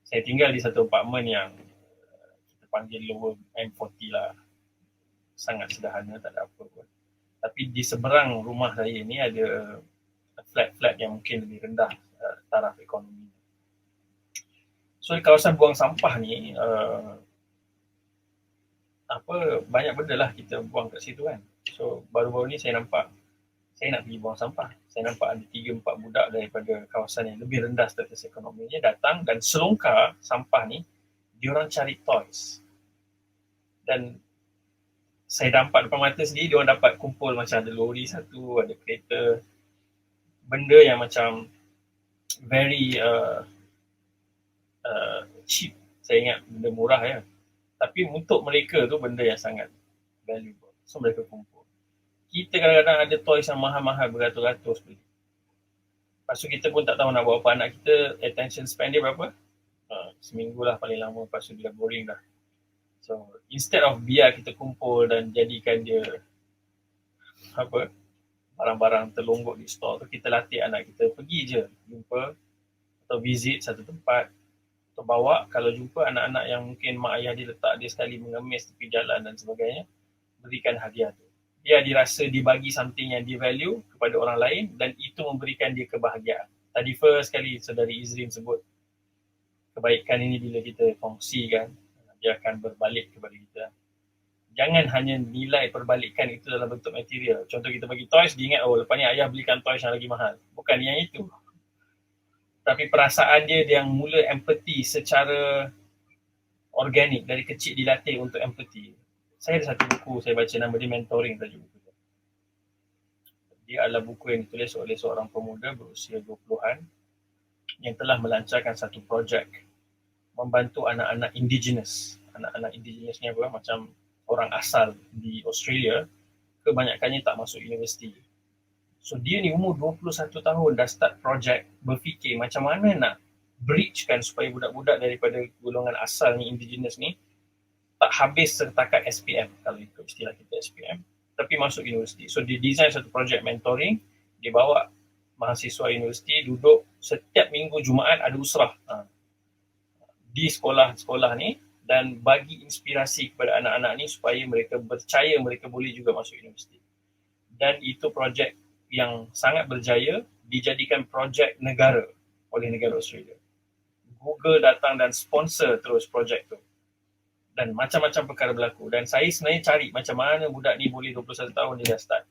Saya tinggal di satu apartmen yang kita panggil lower M40 lah. Sangat sederhana, tak ada apa pun. Tapi di seberang rumah saya ni ada flat-flat yang mungkin lebih rendah taraf ekonomi. So di kawasan buang sampah ni banyak benda lah kita buang kat situ kan. So baru-baru ni saya nak pergi buang sampah. Saya nampak ada 3-4 budak daripada kawasan yang lebih rendah status ekonominya datang dan selongkar sampah ni, diorang cari toys. Dan saya nampak depan mata sendiri, diorang dapat kumpul macam ada lori satu, ada kereta, benda yang macam very cheap. Saya ingat benda murah ya. Tapi untuk mereka tu benda yang sangat valuable. So mereka kumpul. Kita kadang-kadang ada toys yang mahal-mahal beratus-ratus beli. Lepas tu kita pun tak tahu nak buat apa. Anak kita attention span dia berapa? Seminggu lah paling lama. Lepas tu dia dah boring dah. So instead of biar kita kumpul dan jadikan dia barang-barang terlonggok di store tu, kita latih anak kita pergi je jumpa atau visit satu tempat atau bawa. Kalau jumpa anak-anak yang mungkin mak ayah dia letak dia sekali mengemis tepi jalan dan sebagainya, berikan hadiah tu. Dia dirasa dibagi something yang dia value kepada orang lain dan itu memberikan dia kebahagiaan. Tadi first kali Saudari Izrin sebut kebaikan ini bila kita kongsikan, dia akan berbalik kepada kita. Jangan hanya nilai perbalikan itu dalam bentuk material. Contoh kita bagi toys, dia ingat lepas ni ayah belikan toys yang lagi mahal. Bukan yang itu. Tapi perasaan dia yang mula empathy secara organik, dari kecil dilatih untuk empathy. Saya ada satu buku saya baca, nama dia Mentoring tajuk buku dia. Dia adalah buku yang ditulis oleh seorang pemuda berusia 20-an yang telah melancarkan satu projek membantu anak-anak indigenous. Anak-anak indigenous ni apa? Macam orang asal di Australia, kebanyakannya tak masuk universiti. So dia ni umur 21 tahun dah start projek, berfikir macam mana nak bridgekan supaya budak-budak daripada golongan asal ni, indigenous ni, tak habis setakat SPM, kalau ikut istilah kita SPM, tapi masuk universiti. So dia design satu projek mentoring, dia bawa mahasiswa universiti duduk setiap minggu Jumaat ada usrah di sekolah-sekolah ni dan bagi inspirasi kepada anak-anak ni supaya mereka percaya mereka boleh juga masuk universiti. Dan itu projek yang sangat berjaya, dijadikan projek negara oleh negara Australia. Google datang dan sponsor terus projek tu. Dan macam-macam perkara berlaku. Dan saya sebenarnya cari macam mana budak ni boleh 21 tahun dia dah start.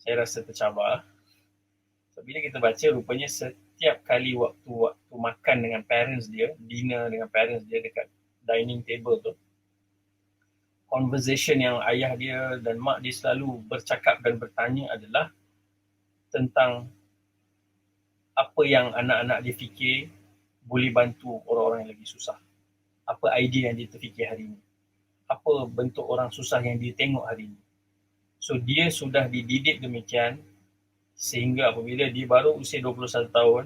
Saya rasa tercabar. So, bila kita baca, rupanya setiap kali waktu makan dengan parents dia, dinner dengan parents dia dekat dining table tu, conversation yang ayah dia dan mak dia selalu bercakap dan bertanya adalah tentang apa yang anak-anak dia fikir boleh bantu orang-orang yang lagi susah. Apa idea yang dia terfikir hari ini. Apa bentuk orang susah yang dia tengok hari ini. So dia sudah dididik demikian sehingga apabila dia baru usia 21 tahun,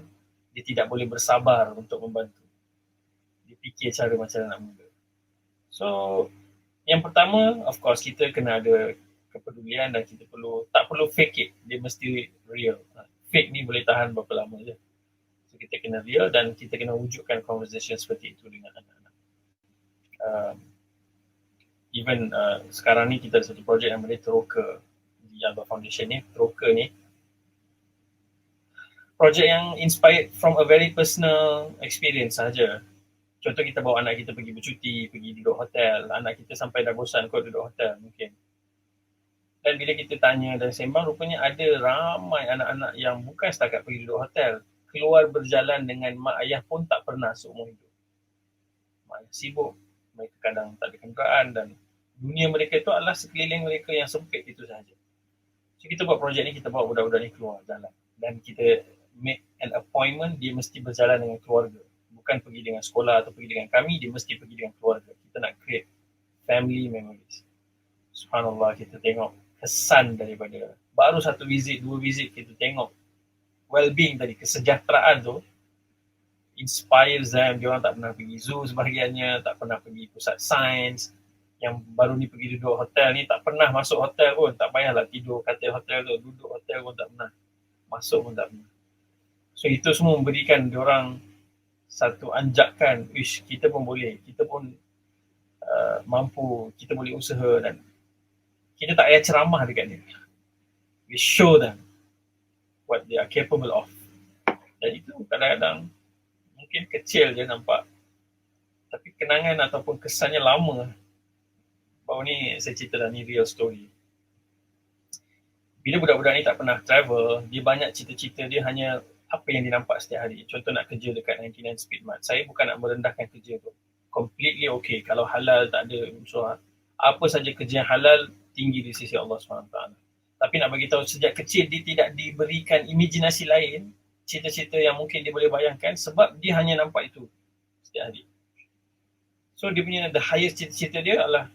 dia tidak boleh bersabar untuk membantu. Dia fikir cara macam anak muda. So yang pertama, of course kita kena ada kepedulian dan kita tak perlu fake it. Dia mesti real. Fake ni boleh tahan berapa lama je. So kita kena real dan kita kena wujudkan conversation seperti itu dengan anak-anak. Even sekarang ni kita ada satu projek yang namanya Teroka di Alba Foundation ni. Teroka ni projek yang inspired from a very personal experience saja. Contoh kita bawa anak kita pergi bercuti, pergi duduk hotel, anak kita sampai dah bosan kot duduk hotel mungkin. Dan bila kita tanya dan sembang, rupanya ada ramai anak-anak yang bukan setakat pergi duduk hotel, keluar berjalan dengan mak ayah pun tak pernah seumur hidup. Mak ayah sibuk, mereka kadang tak ada kenderaan dan dunia mereka itu adalah sekeliling mereka yang sempit itu sahaja. So kita buat projek ni, kita bawa budak-budak ni keluar jalan dan kita make an appointment, dia mesti berjalan dengan keluarga. Bukan pergi dengan sekolah atau pergi dengan kami, dia mesti pergi dengan keluarga. Kita nak create family memories. Subhanallah, kita tengok kesan daripada baru satu visit, 2 visit, kita tengok well-being tadi, kesejahteraan tu inspires them. Dia orang tak pernah pergi zoo sebahagiannya, tak pernah pergi pusat sains, yang baru ni pergi duduk hotel ni tak pernah masuk hotel pun, tak payahlah tidur katil hotel tu, duduk hotel pun tak pernah, masuk pun tak pernah. So itu semua memberikan dia orang satu anjakan, kita pun boleh, kita pun mampu, kita boleh usaha dan kita tak payah ceramah dekat dia. We show them what they are capable of. Dan itu kadang-kadang mungkin kecil je nampak, tapi kenangan ataupun kesannya lama. Baru ni saya cerita dah, ni real story. Bila budak-budak ni tak pernah travel, dia banyak cita-cita dia hanya apa yang dia nampak setiap hari. Contoh nak kerja dekat 99 Speedmart. Saya bukan nak merendahkan kerja tu. Completely okay. Kalau halal tak ada unsur. Apa saja kerja yang halal tinggi di sisi Allah SWT. Tapi nak bagi tahu sejak kecil dia tidak diberikan imajinasi lain, cita-cita yang mungkin dia boleh bayangkan sebab dia hanya nampak itu setiap hari. So dia punya the highest cita-cita dia adalah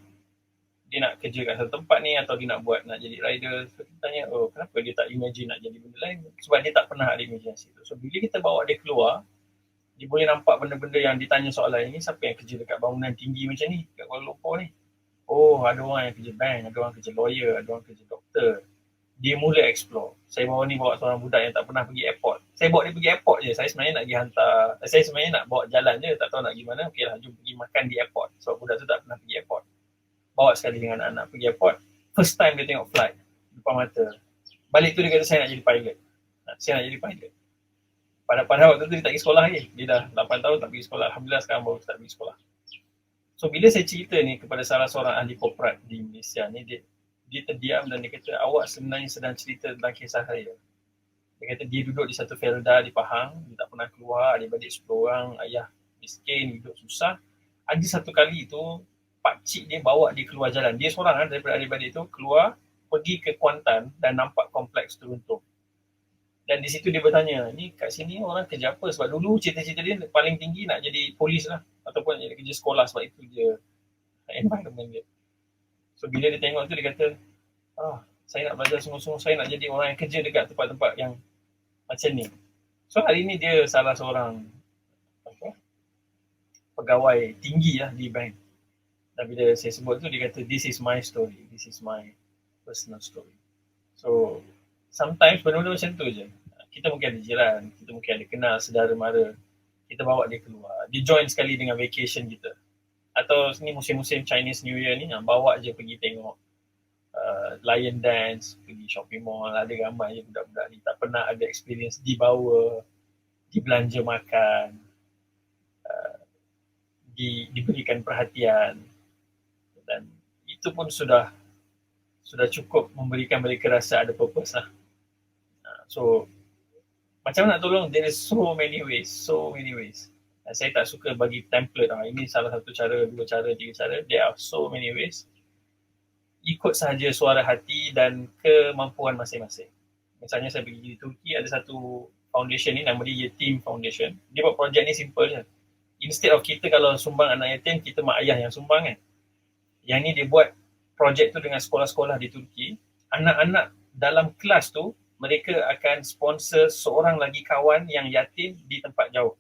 dia nak kerja kat satu tempat ni atau dia nak jadi rider. So kita tanya, oh kenapa dia tak imagine nak jadi benda lain? Sebab dia tak pernah ada imaginasi tu. So bila kita bawa dia keluar, dia boleh nampak benda-benda yang ditanya soalan ini, siapa yang kerja dekat bangunan tinggi macam ni kat Kuala Lumpur ni? Oh, ada orang yang kerja bank, ada orang kerja lawyer, ada orang kerja doktor. Dia mula explore. Saya bawa seorang budak yang tak pernah pergi airport. Saya bawa dia pergi airport je. Saya sebenarnya nak pergi hantar, saya sebenarnya nak bawa jalan je, tak tahu nak pergi mana. Okey lah, jom pergi makan di airport. Sebab budak tu tak pernah pergi airport. Bawa sekali dengan anak pergi airport. First time dia tengok flight depan mata. Balik tu dia kata saya nak jadi pilot. Saya nak jadi pilot. Padahal waktu tu dia tak pergi sekolah lagi. Dia dah 8 tahun tak pergi sekolah. Alhamdulillah sekarang baru start pergi sekolah. So bila saya cerita ni kepada salah seorang ahli korporat di Malaysia ni, dia terdiam dan dia kata, awak sebenarnya sedang cerita tentang kisah saya. Dia kata dia duduk di satu felda di Pahang, dia tak pernah keluar, adik-adik 10 orang, ayah miskin, hidup susah. Ada satu kali tu pakcik dia bawa dia keluar jalan. Dia seorang daripada adik-adik tu keluar, pergi ke Kuantan dan nampak kompleks tu runtuh. Dan di situ dia bertanya, ni kat sini orang kerja apa? Sebab dulu cita-cita dia paling tinggi nak jadi polis lah. Ataupun nak jadi kerja sekolah sebab itu je environment dia. So bila dia tengok tu dia kata, saya nak belajar sungguh-sungguh, saya nak jadi orang yang kerja dekat tempat-tempat yang macam ni. So hari ni dia salah seorang pegawai tinggi lah di bank. Dan bila saya sebut tu dia kata, this is my story, this is my personal story. So sometimes benda-benda macam tu je. Kita mungkin ada jiran, kita mungkin ada kenal saudara mara, kita bawa dia keluar. Dia join sekali dengan vacation kita. Atau ni musim-musim Chinese New Year ni, bawa je pergi tengok lion dance, pergi shopping mall. Ada ramai je budak-budak ni tak pernah ada experience dibawa, dibelanja makan, diberikan perhatian. Dan itu pun sudah cukup memberikan mereka rasa ada purpose lah. So macam mana nak tolong? There is so many ways. Saya tak suka bagi template. Ini salah satu cara, 2 cara, 3 cara. There are so many ways. Ikut sahaja suara hati dan kemampuan masing-masing. Misalnya saya pergi di Turki, ada satu foundation ni, nama dia Yetim Foundation. Dia buat projek ni simple je. Instead of kita kalau sumbang anak yatim, kita mak ayah yang sumbang kan. Yang ni dia buat projek tu dengan sekolah-sekolah di Turki. Anak-anak dalam kelas tu, mereka akan sponsor seorang lagi kawan yang yatim di tempat jauh.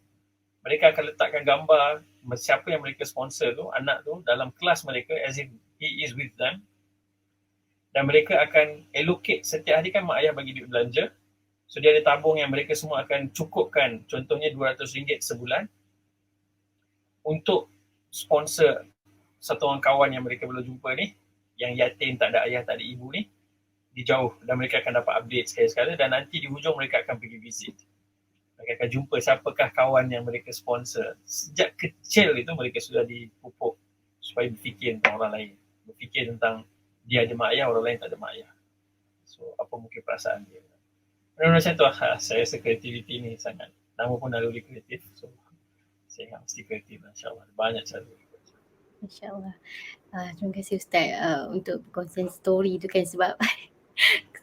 Mereka akan letakkan gambar siapa yang mereka sponsor tu, anak tu dalam kelas mereka as if he is with them. Dan mereka akan allocate, setiap hari kan mak ayah bagi duit belanja. So dia ada tabung yang mereka semua akan cukupkan, contohnya RM200 sebulan untuk sponsor satu orang kawan yang mereka belum jumpa ni, yang yatim, tak ada ayah, tak ada ibu ni, di jauh, dan mereka akan dapat update sekali-sekala dan nanti di hujung mereka akan pergi visit. Mereka akan jumpa siapakah kawan yang mereka sponsor. Sejak kecil itu mereka sudah dipupuk supaya berfikir tentang orang lain. Berfikir tentang dia ada mak ayah, orang lain tak ada mak ayah. So apa mungkin perasaan dia. Benda-benda macam tu saya rasa kreativiti ni sangat. Nama pun naluri kreatif. So saya ingat mesti kreatif insyaAllah. Banyak cara. InsyaAllah. Terima kasih Ustaz untuk kongsian story tu kan, sebab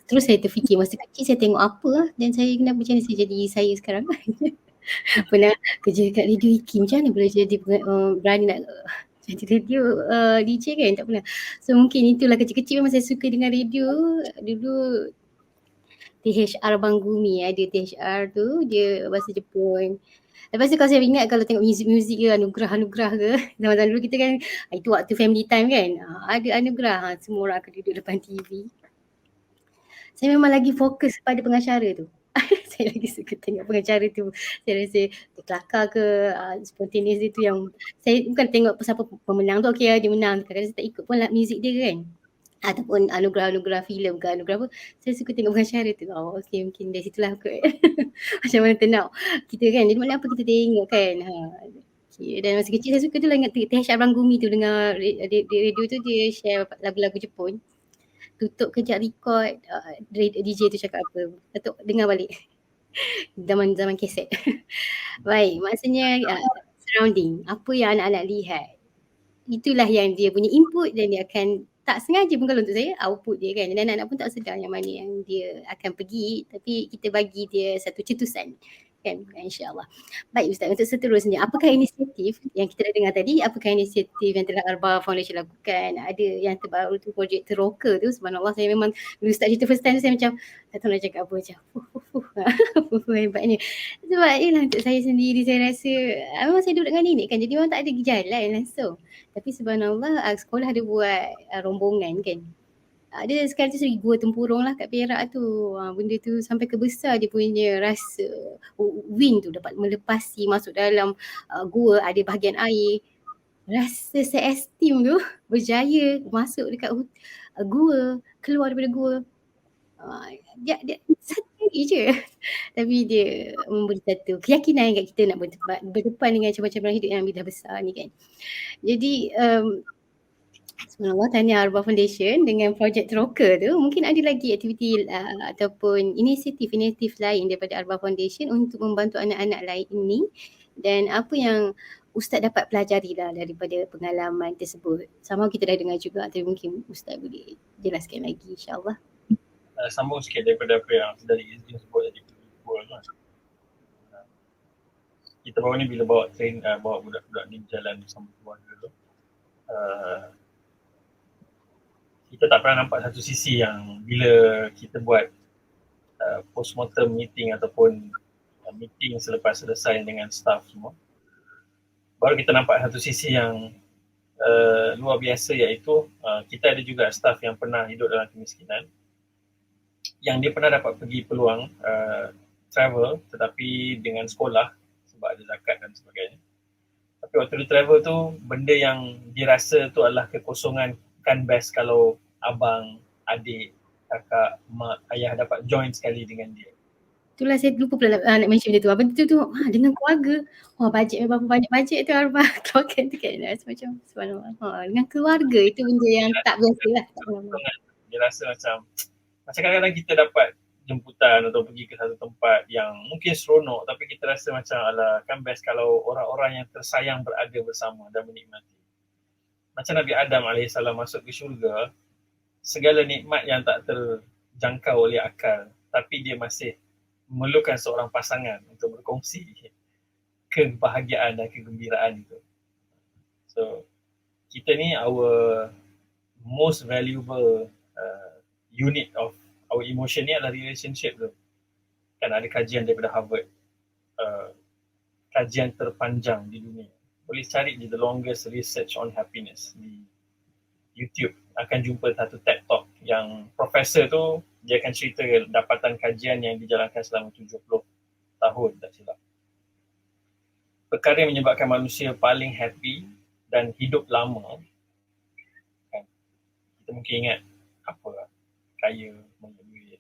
terus saya terfikir masa kecil saya tengok apa dan saya kenapa macam ni saya jadi saya sekarang. Pernah kerja kat radio IKI, macam mana boleh jadi berani nak jadi radio DJ kan, tak pernah. So mungkin itulah kecil-kecil memang saya suka dengan radio. Dulu THR Banggumi, ada THR tu dia bahasa Jepun. Lepas tu kalau saya ingat, kalau tengok muzik-muzik ke, anugerah-anugerah ke, zaman-zaman dulu kita kan, itu waktu family time kan, ada anugerah, semua orang akan duduk depan TV. Saya memang lagi fokus pada pengacara tu. Saya lagi suka tengok pengacara tu. Saya rasa kelakar ke, spontaneous dia tu yang, saya bukan tengok siapa pemenang tu, okey dia menang, kadang-kadang saya tak ikut pun muzik dia kan. ataupun anugerah-anugerah filem ke anugerah apa, saya suka tengok pengacara tu. Oh okey, mungkin dari situlah kot macam mana tenau kita kan, jadi mana apa kita tengok kan. Okay. Dan masa kecil saya suka tu lah ingat Teh Syah Gumi tu, dengar radio tu dia share lagu-lagu Jepun. Tutup kejap record, DJ tu cakap apa, tutup dengar balik. Zaman-zaman kaset. Baik, maksudnya surrounding, apa yang anak-anak lihat, itulah yang dia punya input dan dia akan tak sengaja pun kalau untuk saya output dia kan, dan anak-anak pun tak sedar yang mana yang dia akan pergi, tapi kita bagi dia satu cetusan kan, insyaAllah. Baik Ustaz, untuk seterusnya, apakah inisiatif yang kita dah dengar tadi, apakah inisiatif yang telah Arba Foundation lakukan? Ada yang terbaru tu projek Teroka tu, subhanallah saya memang bila Ustaz cerita first time tu saya macam tak tahu nak cakap apa, macam hebatnya. Sebab yelah untuk saya sendiri saya rasa memang saya duduk dengan nenek kan, jadi memang tak ada jalan langsung. Tapi subhanallah sekolah ada buat rombongan kan. Ada sekali tu segi gua tempurung lah kat Perak tu. Benda tu sampai ke besar dia punya rasa wind tu dapat melepasi masuk dalam gua, ada bahagian air. Rasa self-esteem tu berjaya masuk dekat gua, keluar daripada gua. Dia satu je. Tapi dia memberi satu keyakinan kat kita nak berdepan dengan macam-macam hidup yang dah besar ni kan. Jadi subhanallah, tahniah Arba Foundation dengan projek Teroka tu. Mungkin ada lagi aktiviti ataupun inisiatif lain daripada Arba Foundation untuk membantu anak-anak lain ini, dan apa yang Ustaz dapat pelajari lah daripada pengalaman tersebut. Sama kita dah dengar juga, tapi mungkin Ustaz boleh jelaskan lagi insyaAllah. Sambung sikit daripada apa yang dari Izin sebut tadi. Kita baru ni bila bawa budak-budak ni berjalan bersama keluarga tu, kita tak pernah nampak satu sisi yang bila kita buat postmortem meeting ataupun meeting selepas selesai dengan staff semua, baru kita nampak satu sisi yang luar biasa, iaitu kita ada juga staff yang pernah hidup dalam kemiskinan, yang dia pernah dapat pergi peluang travel tetapi dengan sekolah sebab ada zakat dan sebagainya. Tapi waktu dia travel tu, benda yang dirasa tu adalah kekosongan. Kan best kalau abang, adik, kakak, mak, ayah dapat join sekali dengan dia. Itulah saya lupa pula nak mention benda tu. Apa tu dengan keluarga. Bajet berapa banyak bajet tu Arba keluarkan tu kan. Macam subhanallah. Dengan keluarga itu benda yang tak biasa lah. Dia rasa macam kadang-kadang kita dapat jemputan atau pergi ke satu tempat yang mungkin seronok, tapi kita rasa macam alah, kan best kalau orang-orang yang tersayang berada bersama dan menikmati. Macam Nabi Adam AS masuk ke syurga, segala nikmat yang tak terjangkau oleh akal, tapi dia masih memerlukan seorang pasangan untuk berkongsi kebahagiaan dan kegembiraan itu. So, kita ni our most valuable unit of our emotion ni adalah relationship tu. Kan ada kajian daripada Harvard, kajian terpanjang di dunia. Boleh cari di The Longest Research on Happiness di YouTube. Akan jumpa satu TED Talk yang profesor tu, dia akan cerita dapatan kajian yang dijalankan selama 70 tahun tak silap. Perkara yang menyebabkan manusia paling happy dan hidup lama, kan? Kita mungkin ingat apa, kaya, banyak duit,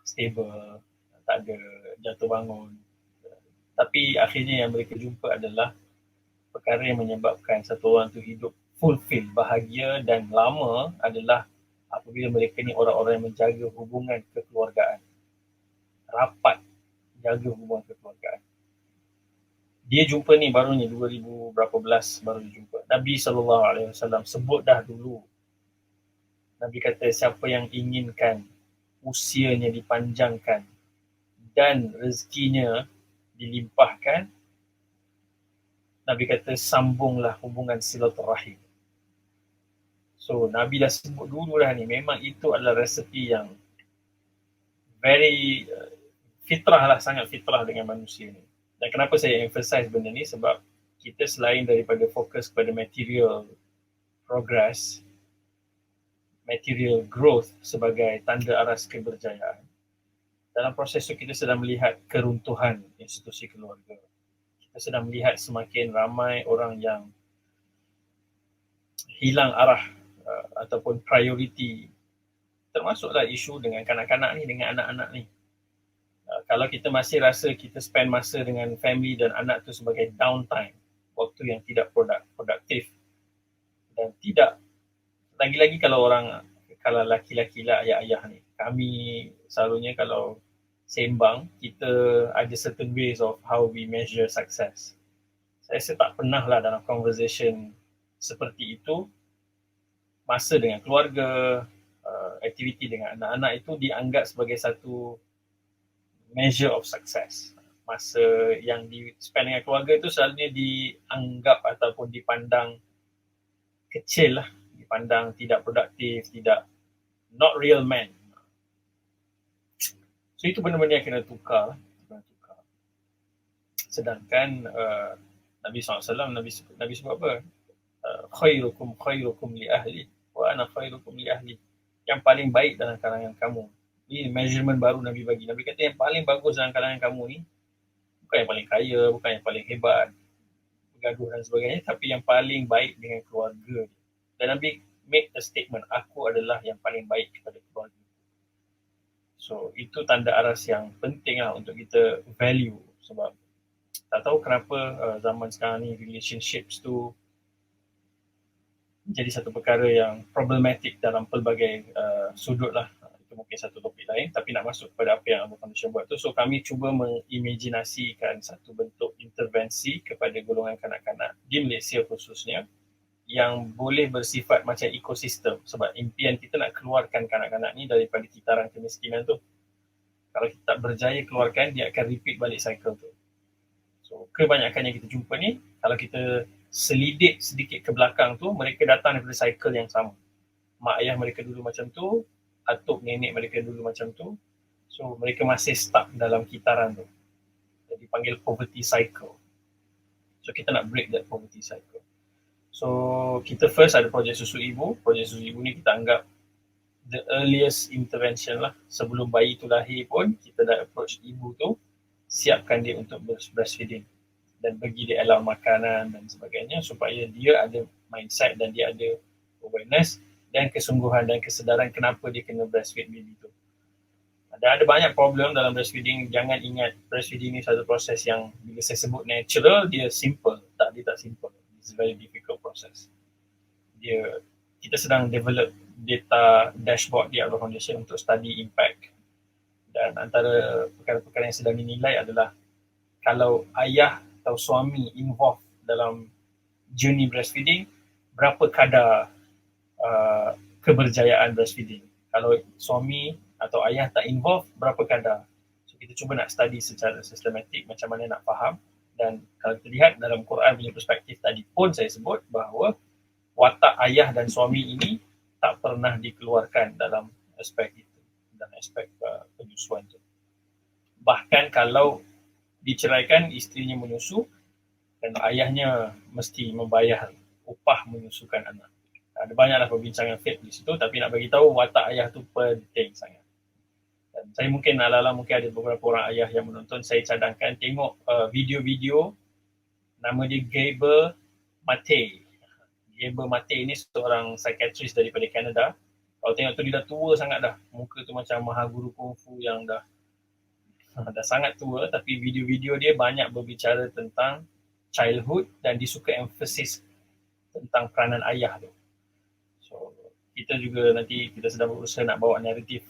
stable, tak ada jatuh bangun. Tapi akhirnya yang mereka jumpa adalah perkara yang menyebabkan satu orang tu hidup fulfill, bahagia dan lama adalah apabila mereka ni orang-orang yang menjaga hubungan kekeluargaan. Rapat jaga hubungan kekeluargaan. Dia jumpa ni baru ni 2000 berapa belas baru dia jumpa. Nabi SAW sebut dah dulu. Nabi kata siapa yang inginkan usianya dipanjangkan dan rezekinya dilimpahkan, Nabi kata sambunglah hubungan silaturahim. So Nabi dah sebut dulu dah ni, memang itu adalah resepi yang very fitrah lah, sangat fitrah dengan manusia ni. Dan kenapa saya emphasize benda ni, sebab kita selain daripada fokus kepada material progress, material growth sebagai tanda aras keberjayaan, dalam proses itu kita sedang melihat keruntuhan institusi keluarga. Kita sedang melihat semakin ramai orang yang hilang arah ataupun priority, termasuklah isu dengan kanak-kanak ni, dengan anak-anak ni. Kalau kita masih rasa kita spend masa dengan family dan anak tu sebagai downtime, waktu yang tidak produktif, dan tidak, lagi-lagi kalau laki-laki lah, ayah-ayah ni, kami selalunya kalau sembang, kita ada certain ways of how we measure success. Saya rasa tak pernah lah dalam conversation seperti itu, masa dengan keluarga, aktiviti dengan anak-anak itu dianggap sebagai satu measure of success. Masa yang di spend dengan keluarga itu selalunya dianggap ataupun dipandang kecil lah, dipandang tidak produktif, not real man. So itu benda-benda yang kena tukar. Sedangkan Nabi SAW, Nabi sebut apa? Khairukum li ahli wa ana khairukum li ahli. Yang paling baik dalam kalangan kamu. Ini measurement baru Nabi bagi. Nabi kata yang paling bagus dalam kalangan kamu ni bukan yang paling kaya, bukan yang paling hebat, bergaduh dan sebagainya, tapi yang paling baik dengan keluarga. Dan Nabi make a statement, aku adalah yang paling baik kepada keluarga. So itu tanda aras yang penting lah untuk kita value. Sebab tak tahu kenapa zaman sekarang ni relationships tu menjadi satu perkara yang problematik dalam pelbagai sudut lah. Itu mungkin satu topik lain, tapi nak masuk kepada apa yang Abang Foundation buat tu. So kami cuba mengimajinasikan satu bentuk intervensi kepada golongan kanak-kanak di Malaysia khususnya yang boleh bersifat macam ekosistem. Sebab impian kita nak keluarkan kanak-kanak ni daripada kitaran kemiskinan tu. Kalau kita tak berjaya keluarkan, dia akan repeat balik cycle tu. So kebanyakan yang kita jumpa ni, kalau kita selidik sedikit ke belakang tu, mereka datang daripada cycle yang sama. Mak ayah mereka dulu macam tu, atuk nenek mereka dulu macam tu. So mereka masih stuck dalam kitaran tu. Jadi panggil poverty cycle. So kita nak break that poverty cycle. So kita first ada projek Susu Ibu. Projek Susu Ibu ni kita anggap the earliest intervention lah. Sebelum bayi tu lahir pun kita dah approach ibu tu, siapkan dia untuk breastfeeding dan bagi dia allowance makanan dan sebagainya supaya dia ada mindset dan dia ada awareness dan kesungguhan dan kesedaran kenapa dia kena breastfeed baby tu. Dan ada banyak problem dalam breastfeeding. Jangan ingat breastfeeding ni satu proses yang bila saya sebut natural, dia simple. Dia tak simple. It's a very difficult process. Kita sedang develop data dashboard di Abra Foundation untuk study impact. Dan antara perkara-perkara yang sedang dinilai adalah kalau ayah atau suami involved dalam journey breastfeeding, berapa kadar keberjayaan breastfeeding. Kalau suami atau ayah tak involved, berapa kadar. So kita cuba nak study secara sistematik macam mana nak faham. Dan kalau kita lihat dalam Quran punya perspektif tadi pun saya sebut bahawa watak ayah dan suami ini tak pernah dikeluarkan dalam aspek itu, dalam aspek penyusuan itu. Bahkan kalau diceraikan, isterinya menyusu dan ayahnya mesti membayar upah menyusukan anak. Ada banyaklah perbincangan fiqh di situ, tapi nak bagi tahu watak ayah tu penting sangat. Dan saya mungkin ala-ala mungkin ada beberapa orang ayah yang menonton, saya cadangkan tengok video-video nama dia Gabor Mate. Gabor Mate ni seorang psychiatrist daripada Canada. Kalau tengok tu dia dah tua sangat dah. Muka tu macam mahaguru kungfu yang dah sangat tua, tapi video-video dia banyak berbicara tentang childhood dan dia suka emphasis tentang peranan ayah tu. So kita juga nanti kita sedang berusaha nak bawa naratif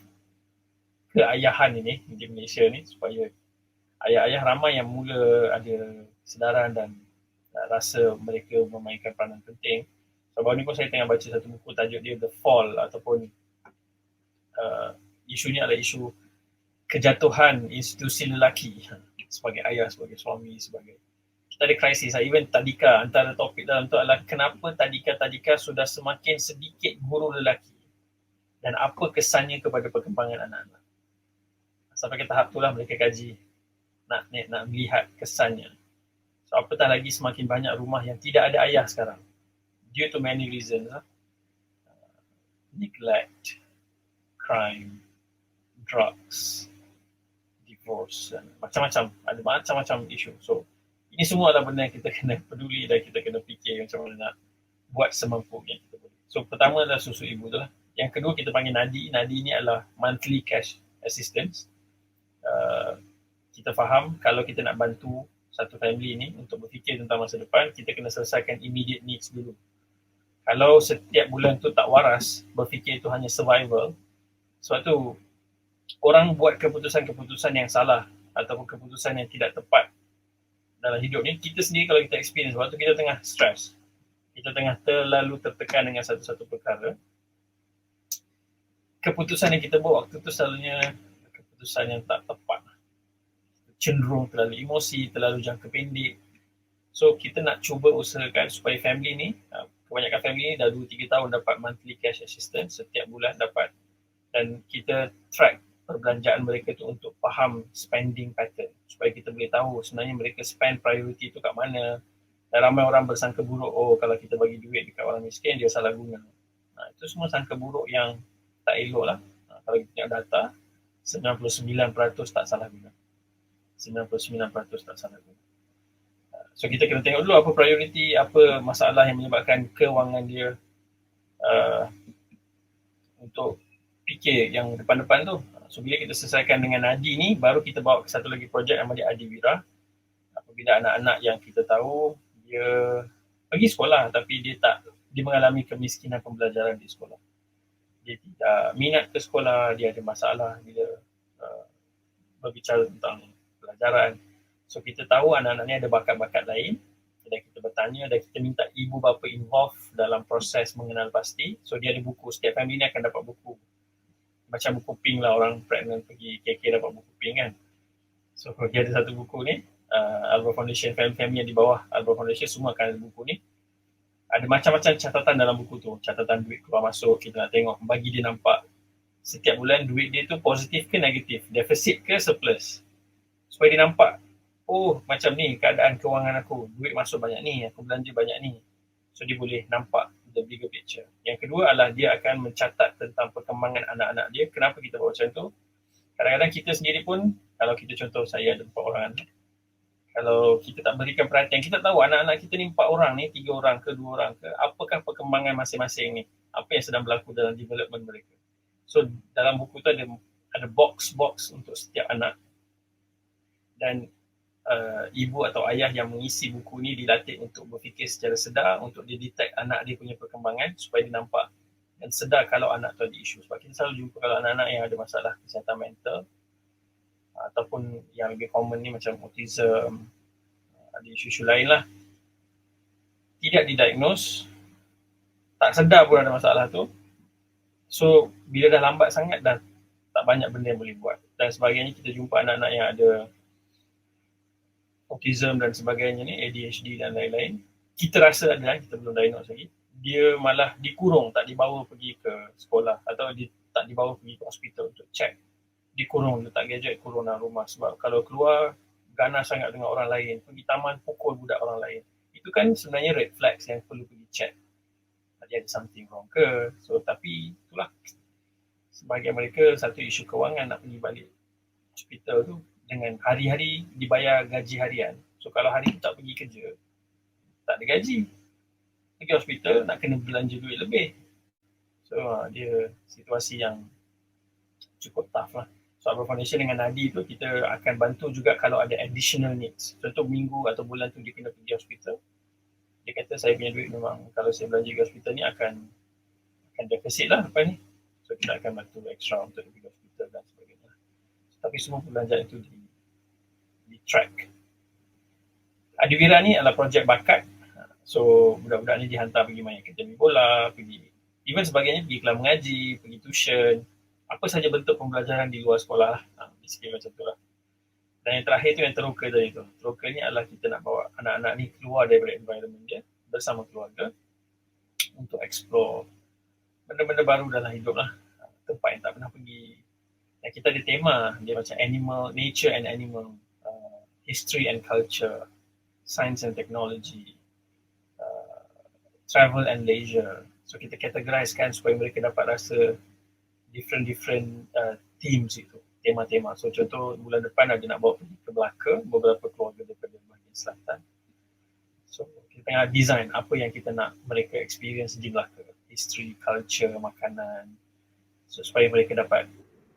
keayahan ini di Malaysia ni supaya ayah-ayah ramai yang mula ada kesedaran dan rasa mereka memainkan peranan penting. So baru ni pun saya tengah baca satu buku tajuk dia The Fall ataupun isunya adalah isu kejatuhan institusi lelaki sebagai ayah, sebagai suami, sebagai kita ada krisis. Even tadika, antara topik dalam tu adalah kenapa tadika sudah semakin sedikit guru lelaki dan apa kesannya kepada perkembangan anak-anak. Sampai ke tahap itulah mereka kaji nak melihat kesannya. So apatah lagi semakin banyak rumah yang tidak ada ayah sekarang due to many reasons. Neglect, crime, drugs, divorce, macam-macam. Ada macam-macam isu. So ini semua adalah benda yang kita kena peduli dan kita kena fikir macam mana nak buat semampu yang kita boleh. So pertama adalah susu ibu tu lah. Yang kedua kita panggil nadi. Nadi ni adalah monthly cash assistance. Kita faham kalau kita nak bantu satu family ni untuk berfikir tentang masa depan, kita kena selesaikan immediate needs dulu. Kalau setiap bulan tu tak waras, berfikir itu hanya survival, sebab tu orang buat keputusan-keputusan yang salah ataupun keputusan yang tidak tepat dalam hidup ni. Kita sendiri kalau kita experience, waktu kita tengah stres, kita tengah terlalu tertekan dengan satu-satu perkara, keputusan yang kita buat waktu tu selalunya keputusan yang tak tepat, cenderung terlalu emosi, terlalu jangka pendek. So kita nak cuba usahakan supaya family ni, kebanyakan family ni dah 2-3 tahun dapat monthly cash assistance, setiap bulan dapat, dan kita track perbelanjaan mereka tu untuk faham spending pattern, supaya kita boleh tahu sebenarnya mereka spend priority tu kat mana. Dan ramai orang bersangka buruk, oh kalau kita bagi duit dekat orang miskin dia salah guna. Itu semua sangka buruk yang tak elok lah. Kalau kita tengok data, 99% tak salah guna. 99% tak salah guna. So kita kena tengok dulu apa priority, apa masalah yang menyebabkan kewangan dia, untuk fikir yang depan-depan tu. So bila kita selesaikan dengan Nadi ni, baru kita bawa ke satu lagi projek nama dia Adiwira. Apabila anak-anak yang kita tahu dia pergi sekolah tapi dia mengalami kemiskinan pembelajaran di sekolah. Dia tidak minat ke sekolah, dia ada masalah bila berbicara tentang pelajaran. So kita tahu anak-anak ni ada bakat-bakat lain, dan kita bertanya dan kita minta ibu bapa involve dalam proses mengenal pasti. So dia ada buku, setiap family ni akan dapat buku. Macam buku pink lah, orang pregnant pergi KK dapat buku pink kan. So dia ada satu buku ni, Alba Foundation, family yang di bawah Alba Foundation semua akan ada buku ni. Ada macam-macam catatan dalam buku tu, catatan duit keluar masuk, kita nak tengok, bagi dia nampak setiap bulan duit dia tu positif ke negatif, deficit ke surplus. Supaya dia nampak, oh macam ni keadaan kewangan aku, duit masuk banyak ni, aku belanja banyak ni. So dia boleh nampak the bigger picture. Yang kedua adalah dia akan mencatat tentang perkembangan anak-anak dia. Kenapa kita buat macam tu? Kadang-kadang kita sendiri pun, kalau kita contoh saya ada 4 orang anak, kalau kita tak berikan perhatian, kita tahu anak-anak kita ni 4 orang ni, 3 orang ke 2 orang ke, apakah perkembangan masing-masing ni, apa yang sedang berlaku dalam development mereka. So dalam buku tu ada box-box untuk setiap anak, dan ibu atau ayah yang mengisi buku ni dilatih untuk berfikir secara sedar, untuk dia detect anak dia punya perkembangan supaya dia nampak dan sedar kalau anak tu ada isu. Sebab kita selalu jumpa kalau anak-anak yang ada masalah kesihatan mental ataupun yang lebih common ni macam autism, ada isu-isu lain lah, tidak didiagnose, tak sedar pun ada masalah tu. So bila dah lambat sangat, dah tak banyak benda yang boleh buat. Dan sebagainya, kita jumpa anak-anak yang ada autism dan sebagainya ni, ADHD dan lain-lain, kita rasa ada, kita belum diagnose lagi, dia malah dikurung, tak dibawa pergi ke sekolah atau tak dibawa pergi ke hospital untuk check. Dikurung, letak gadget, kurung dalam rumah. Sebab kalau keluar, ganas sangat dengan orang lain, pergi taman, pukul budak orang lain. Itu kan sebenarnya red flags yang perlu pergi check. Dia ada something wrong ke? So tapi itulah, sebagai mereka satu isu kewangan nak pergi balik hospital tu, dengan hari-hari dibayar gaji harian. So kalau hari tu tak pergi kerja, tak ada gaji. Pergi hospital nak kena belanja duit lebih. So dia situasi yang cukup tough lah. So Alba Foundation dengan Nadi tu kita akan bantu juga kalau ada additional needs. Contoh minggu atau bulan tu dia kena pergi hospital. Dia kata saya punya duit memang kalau saya belanja ke hospital ni akan deficit lah lepas ni. So kita akan bantu extra untuk pergi hospital dan sebagainya. Tapi semua perbelanjaan itu di track. Adiwira ni adalah projek bakat. So budak-budak ni dihantar pergi main akademi bola, pergi even sebagainya, pergi kelas mengaji, pergi tuition, apa saja bentuk pembelajaran di luar sekolah. Basically macam tu lah. Dan yang terakhir tu yang teroka tadi tu. Teroka ni adalah kita nak bawa anak-anak ni keluar daripada environment dia bersama keluarga untuk explore benda-benda baru dalam hidup lah. Tempat yang tak pernah pergi. Dan kita ada tema, dia macam animal, nature and animal, history and culture, science and technology, travel and leisure. So kita categorizekan supaya mereka dapat rasa different themes itu, tema-tema. So contoh bulan depan ada nak bawa pergi ke Melaka, beberapa keluarga daripada bahagian selatan. So kita tengah design apa yang kita nak mereka experience di Melaka. history, culture, makanan, so, supaya mereka dapat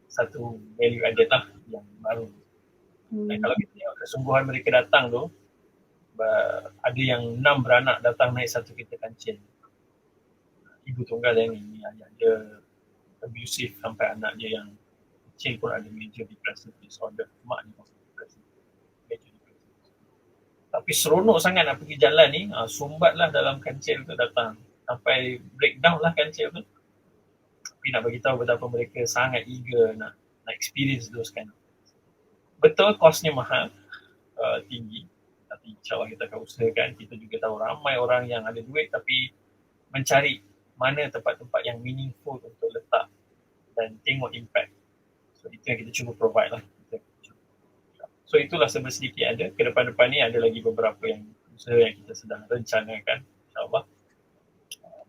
satu value added lah yang baru. Dan kalau kita tengok kesungguhan mereka datang tu, ada yang 6 beranak datang naik satu kereta kancil. Ibu tunggal yang ni ayah dia abusive sampai anak dia yang kecil pun ada major depressive disorder. Mak dia pun depressive, major depressive. Tapi seronok sangat nak pergi jalan ni, sumbatlah dalam kancil tu datang. Sampai breakdown lah kancil tu. Tapi nak bagi tahu betapa mereka sangat eager nak experience those kind of things. Betul kosnya mahal, tinggi. Tapi insyaAllah kita akan usahakan. Kita juga tahu ramai orang yang ada duit tapi mencari mana tempat-tempat yang meaningful untuk letak dan tengok impact. So itu yang kita cuba provide lah. So itulah sedikit ada. Ke depan-depan ni ada lagi beberapa yang usaha yang kita sedang rencanakan. InsyaAllah.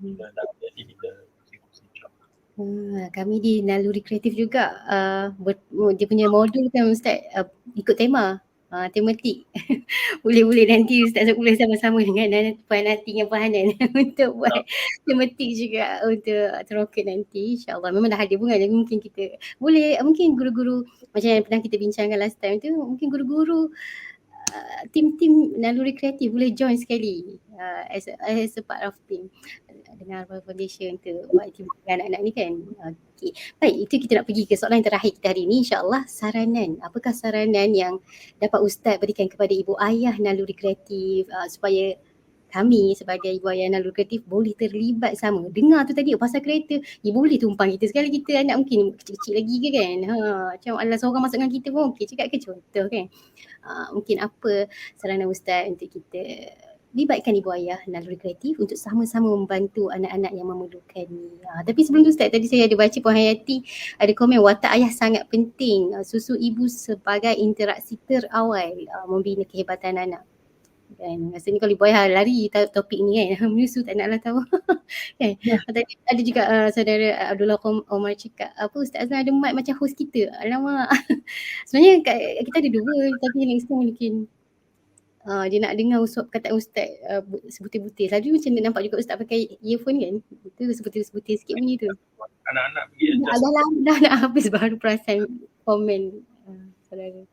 Kita dah jadi kita kami di Naluri Kreatif juga dia punya modul kan Ustaz ikut tema tematik. Boleh nanti Ustaz boleh sama-sama dengan Puan Ati dengan Puan Hanan untuk buat tematik juga untuk teroket nanti, insyaAllah. Memang dah ada pun kan, mungkin kita boleh, mungkin guru-guru macam yang pernah kita bincangkan last time tu, mungkin guru-guru tim-tim Naluri Kreatif boleh join sekali as a part of team dengan Arwah Foundation untuk buat aktiviti anak-anak ni kan. Okay. Baik, itu kita nak pergi ke soalan terakhir kita hari ni, insyaAllah. Saranan, apakah saranan yang dapat Ustaz berikan kepada ibu ayah Naluri Kreatif supaya kami sebagai ibu ayah Naluri Kreatif boleh terlibat sama. Dengar tu tadi pasal kereta, boleh tumpang kita sekali, kita anak mungkin kecil-kecil lagi ke kan. Macam Allah seorang masuk dengan kita pun okey cakap ke, contoh kan. Mungkin apa saranan Ustaz untuk kita libatkan ibu ayah Naluri Kreatif untuk sama-sama membantu anak-anak yang memerlukan ni. Tapi sebelum tu Ustaz, tadi saya ada baca Puan Hayati ada komen watak ayah sangat penting. Susu ibu sebagai interaksi terawal membina kehebatan anak. Kan rasanya kalau ibu ayah lari topik ni kan, menyusu tak naklah tahu. Kan. Tadi ada juga saudara Abdullah Omar cakap apa Ustaz Azlan ada mic macam host kita. Alamak. Sebenarnya kita ada dua, tapi next time mungkin dia nak dengar perkataan Ustaz sebutir-butir. Tadi macam nampak juga Ustaz pakai earphone kan. Itu sebutir-sebutir sikit bunyi tu. Anak-anak pergi adjust. Dah nak habis baru perasan komen saudara.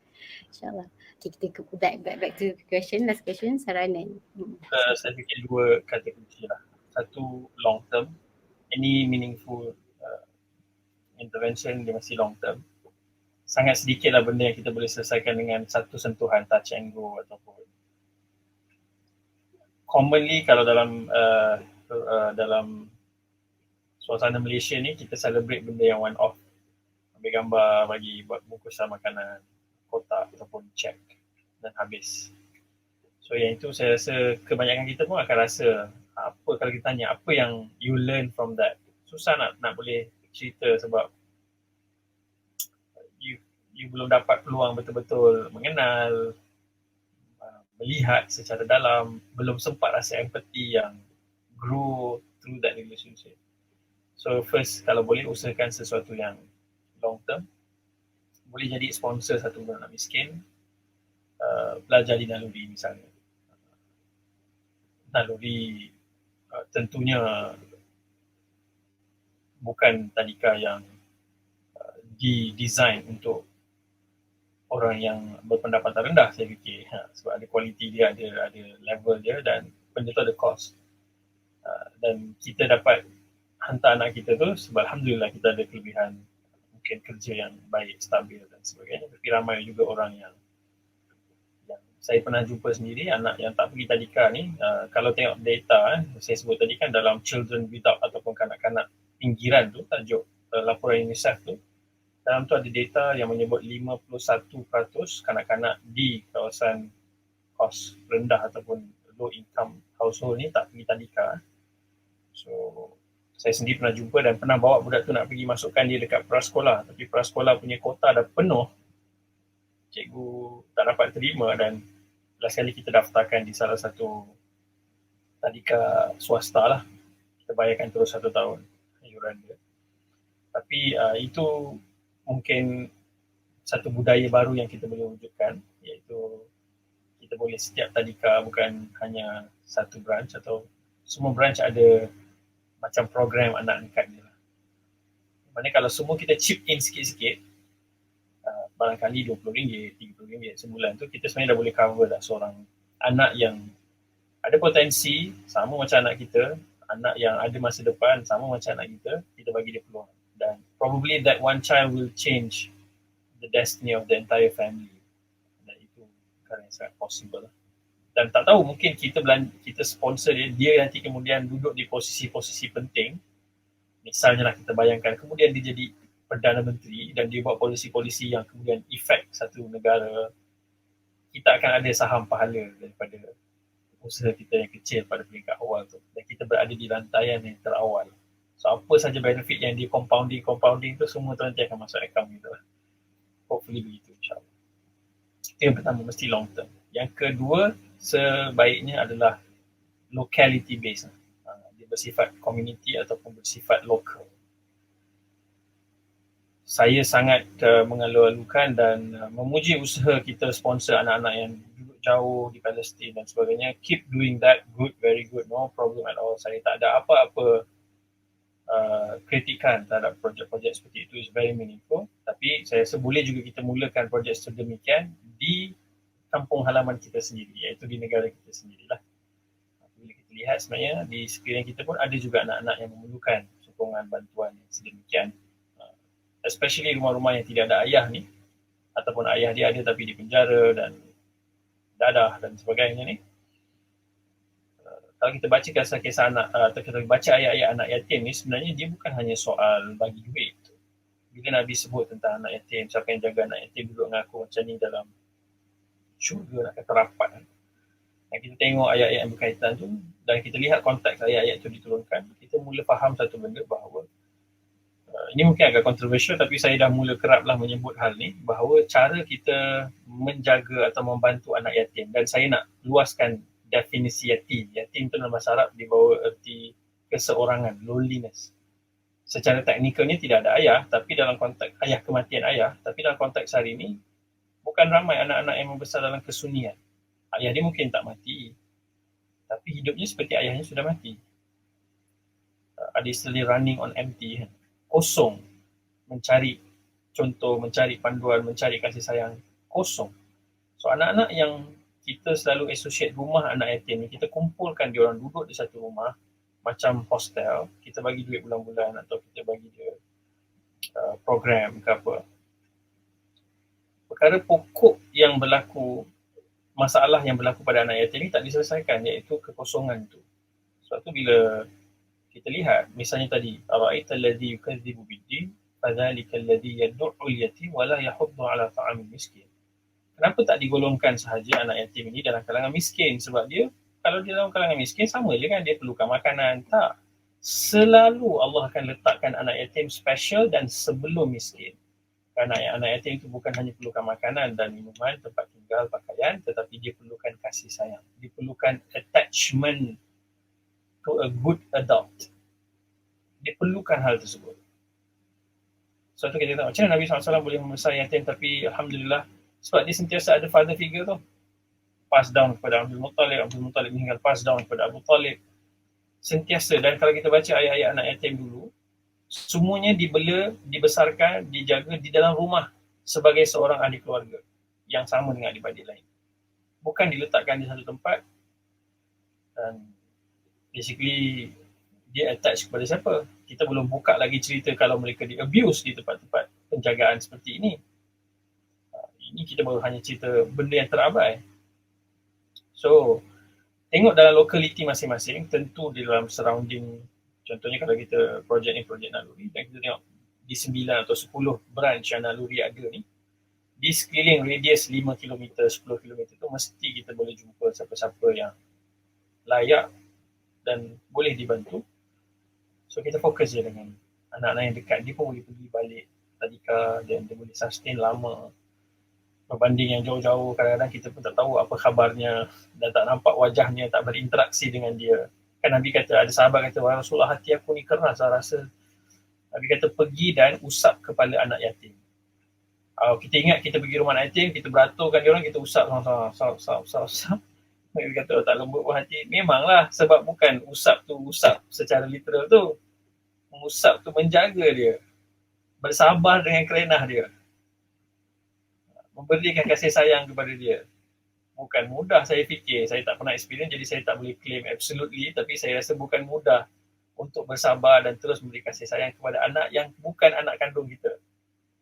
InsyaAllah. Okay, kita back to question, last question, saranan. Saya fikir dua kategori lah. Satu long term. Any meaningful intervention dia mesti long term. Sangat sedikit lah benda yang kita boleh selesaikan dengan satu sentuhan touch and go ataupun commonly kalau dalam suasana Malaysia ni kita celebrate benda yang one off, ambil gambar, bagi buat bungkusan makanan, kotak ataupun check dan habis. So yang itu saya rasa kebanyakan kita pun akan rasa apa kalau kita tanya apa yang you learn from that, susah nak boleh cerita sebab you belum dapat peluang betul-betul mengenal, melihat secara dalam, belum sempat rasa empathy yang grow through that relationship. So first, kalau boleh usahakan sesuatu yang long term. Boleh jadi sponsor satu anak miskin, belajar di Naluri misalnya. Naluri tentunya bukan tadika yang didesign untuk orang yang berpendapatan rendah, saya fikir. Sebab ada kualiti dia, ada level dia dan benda tu ada cost. Dan kita dapat hantar anak kita tu sebab Alhamdulillah kita ada kelebihan mungkin kerja yang baik, stabil dan sebagainya. Tapi ramai juga orang yang saya pernah jumpa sendiri, anak yang tak pergi tadika ni, kalau tengok data, saya sebut tadi kan dalam children without ataupun kanak-kanak pinggiran tu, tajuk laporan UNICEF tu, dalam tu ada data yang menyebut 51% kanak-kanak di kawasan kos rendah ataupun low income household ni tak pergi tadika. So, saya sendiri pernah jumpa dan pernah bawa budak tu nak pergi masukkan dia dekat prasekolah, tapi prasekolah punya kota dah penuh. Cikgu tak dapat terima dan last kali kita daftarkan di salah satu tadika swasta lah. Kita bayarkan terus 1 tahun iuran dia. Tapi itu mungkin satu budaya baru yang kita boleh wujudkan, iaitu kita boleh setiap tadika bukan hanya satu branch atau semua branch ada macam program anak angkat dia lah. Maksudnya kalau semua kita chip in sikit-sikit, barangkali RM20, RM30 sebulan tu, kita sebenarnya dah boleh cover dah seorang anak yang ada potensi sama macam anak kita, anak yang ada masa depan sama macam anak kita bagi dia peluang. Dan probably that one child will change the destiny of the entire family. Dan itu perkara yang sangat possible lah. Dan tak tahu, mungkin kita sponsor dia nanti kemudian duduk di posisi-posisi penting. Misalnya lah kita bayangkan kemudian dia jadi Perdana Menteri dan dia buat polisi-polisi yang kemudian efek satu negara, kita akan ada saham pahala daripada usaha kita yang kecil pada peringkat awal tu. Dan kita berada di rantaian yang terawal. So apa saja benefit yang di compounding tu, semua tu nanti akan masuk akaun kita lah. Hopefully begitu, insyaAllah. Itu yang pertama, mesti long term. Yang kedua, sebaiknya adalah locality based. Dia bersifat community ataupun bersifat local. Saya sangat mengalu-alukan dan memuji usaha kita sponsor anak-anak yang duduk jauh di Palestin dan sebagainya. Keep doing that, good, very good, no problem at all. Saya tak ada apa-apa kritikan terhadap projek-projek seperti itu, is very meaningful. Tapi saya rasa boleh juga kita mulakan projek sedemikian di kampung halaman kita sendiri, iaitu di negara kita sendirilah. Bila kita lihat sebenarnya di sekeliling kita pun ada juga anak-anak yang memerlukan sokongan bantuan yang sedemikian. Especially rumah-rumah yang tidak ada ayah ni, ataupun ayah dia ada tapi di penjara dan dadah dan sebagainya ni. Kalau kita baca kisah-kisah anak, atau kita baca ayat-ayat anak yatim ni, sebenarnya dia bukan hanya soal bagi duit. Bila Nabi sebut tentang anak yatim, siapa yang jaga anak yatim duduk dengan aku macam ni dalam syurga, nak kata rapat. Dan kita tengok ayat-ayat yang berkaitan tu, dan kita lihat konteks ayat-ayat tu diturunkan, kita mula faham satu benda bahawa ini mungkin agak kontroversial, tapi saya dah mula keraplah menyebut hal ni, bahawa cara kita menjaga atau membantu anak yatim, dan saya nak luaskan definisi yatim. Yatim tu dalam bahasa Arab dibawa erti keseorangan, loneliness. Secara teknikalnya tidak ada ayah, tapi dalam konteks kematian ayah, tapi dalam konteks hari ini, bukan ramai anak-anak yang membesar dalam kesunyian. Ayah dia mungkin tak mati, tapi hidupnya seperti ayahnya sudah mati. Ada istilah running on empty, kosong, mencari contoh, mencari panduan, mencari kasih sayang, kosong. So anak-anak yang kita selalu associate rumah anak yatim ni, kita kumpulkan dia orang duduk di satu rumah, macam hostel, kita bagi duit bulan-bulan atau kita bagi dia program ke apa. Perkara pokok yang berlaku, masalah yang berlaku pada anak yatim ni tak diselesaikan, iaitu kekosongan tu. Sebab tu bila kita lihat, misalnya tadi, ara'aita alladhi yukadzibu bid-din, fadzalika alladhi yad'u al-yatim wa la yahuddu 'ala ta'amil miskin. Kenapa tak digolongkan sahaja anak yatim ini dalam kalangan miskin? Sebab dia, kalau dia dalam kalangan miskin, sama je kan, dia perlukan makanan. Tak. Selalu Allah akan letakkan anak yatim special dan sebelum miskin. Kerana anak yatim itu bukan hanya perlukan makanan dan minuman, tempat tinggal, pakaian, tetapi dia perlukan kasih sayang. Dia perlukan attachment to a good adult. Dia perlukan hal tersebut. Sebab tu kita tengok macam mana Nabi SAW boleh membesar yatim, tapi Alhamdulillah, sebab dia sentiasa ada father figure tu. Pass down kepada Abdul Muttalib, Abdul Muttalib meninggal, pass down kepada Abu Talib. Sentiasa. Dan kalau kita baca ayat-ayat anak yatim dulu, semuanya dibela, dibesarkan, dijaga di dalam rumah sebagai seorang ahli keluarga yang sama dengan adik-adik lain. Bukan diletakkan di satu tempat dan basically dia attach kepada siapa. Kita belum buka lagi cerita kalau mereka di abuse di tempat-tempat penjagaan seperti ini. Ini kita baru hanya cerita benda yang terabai. So, tengok dalam lokaliti masing-masing, tentu di dalam surrounding, contohnya kalau kita projek ni projek naluri, dan kita tengok di 9 atau 10 branch yang naluri ada ni, di sekeliling radius 5 km, 10 km tu mesti kita boleh jumpa siapa-siapa yang layak dan boleh dibantu. So kita fokus je dengan anak-anak yang dekat, dia pun boleh pergi balik tadika dan dia boleh sustain lama. Berbanding yang jauh-jauh, kadang-kadang kita pun tak tahu apa khabarnya dan tak nampak wajahnya, tak berinteraksi dengan dia. Kan Nabi kata, ada sahabat kata, wahai Rasulullah, hati aku ni keras saya rasa. Nabi kata, pergi dan usap kepala anak yatim. Kita ingat kita pergi rumah anak yatim, kita beraturkan dia orang, kita usap. Mereka kata tak lembut buah hati. Memanglah, sebab bukan usap tu usap secara literal tu. Mengusap tu menjaga dia, bersabar dengan kerenah dia, memberikan kasih sayang kepada dia. Bukan mudah, saya fikir. Saya tak pernah experience, jadi saya tak boleh claim absolutely, tapi saya rasa bukan mudah untuk bersabar dan terus memberi kasih sayang kepada anak yang bukan anak kandung kita.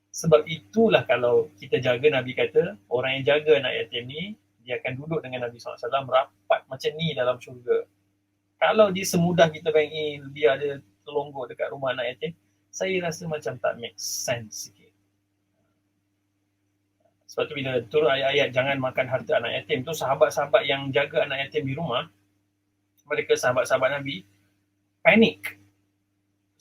Sebab itulah kalau kita jaga, Nabi kata, orang yang jaga anak yatim ni, dia akan duduk dengan Nabi SAW rapat macam ni dalam syurga. Kalau dia semudah kita bayangin, dia ada terlonggok dekat rumah anak yatim, saya rasa macam tak make sense sikit. Sebab tu bila turun ayat-ayat jangan makan harta anak yatim tu, sahabat-sahabat yang jaga anak yatim di rumah, mereka sahabat-sahabat Nabi, panik.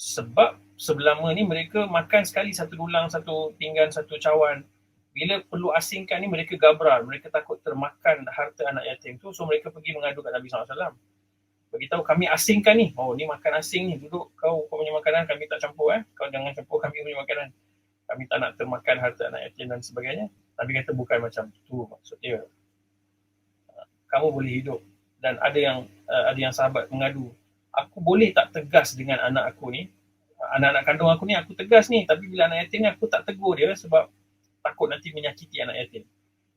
Sebab sebelama ni mereka makan sekali satu dulang, satu pinggan, satu cawan. Bila perlu asingkan ni mereka gabra, mereka takut termakan harta anak yatim tu, so mereka pergi mengadu kat Nabi SAW. Beritahu kami asingkan ni, oh ni makan asing ni, duduk kau punya makanan kami tak campur, kau jangan campur kami punya makanan. Kami tak nak termakan harta anak yatim dan sebagainya. Nabi kata bukan macam tu maksud dia. Kamu boleh hidup. Dan ada yang sahabat mengadu, aku boleh tak tegas dengan anak aku ni, anak-anak kandung aku ni aku tegas ni, tapi bila anak yatim ni aku tak tegur dia sebab takut nanti menyakiti anak yatim.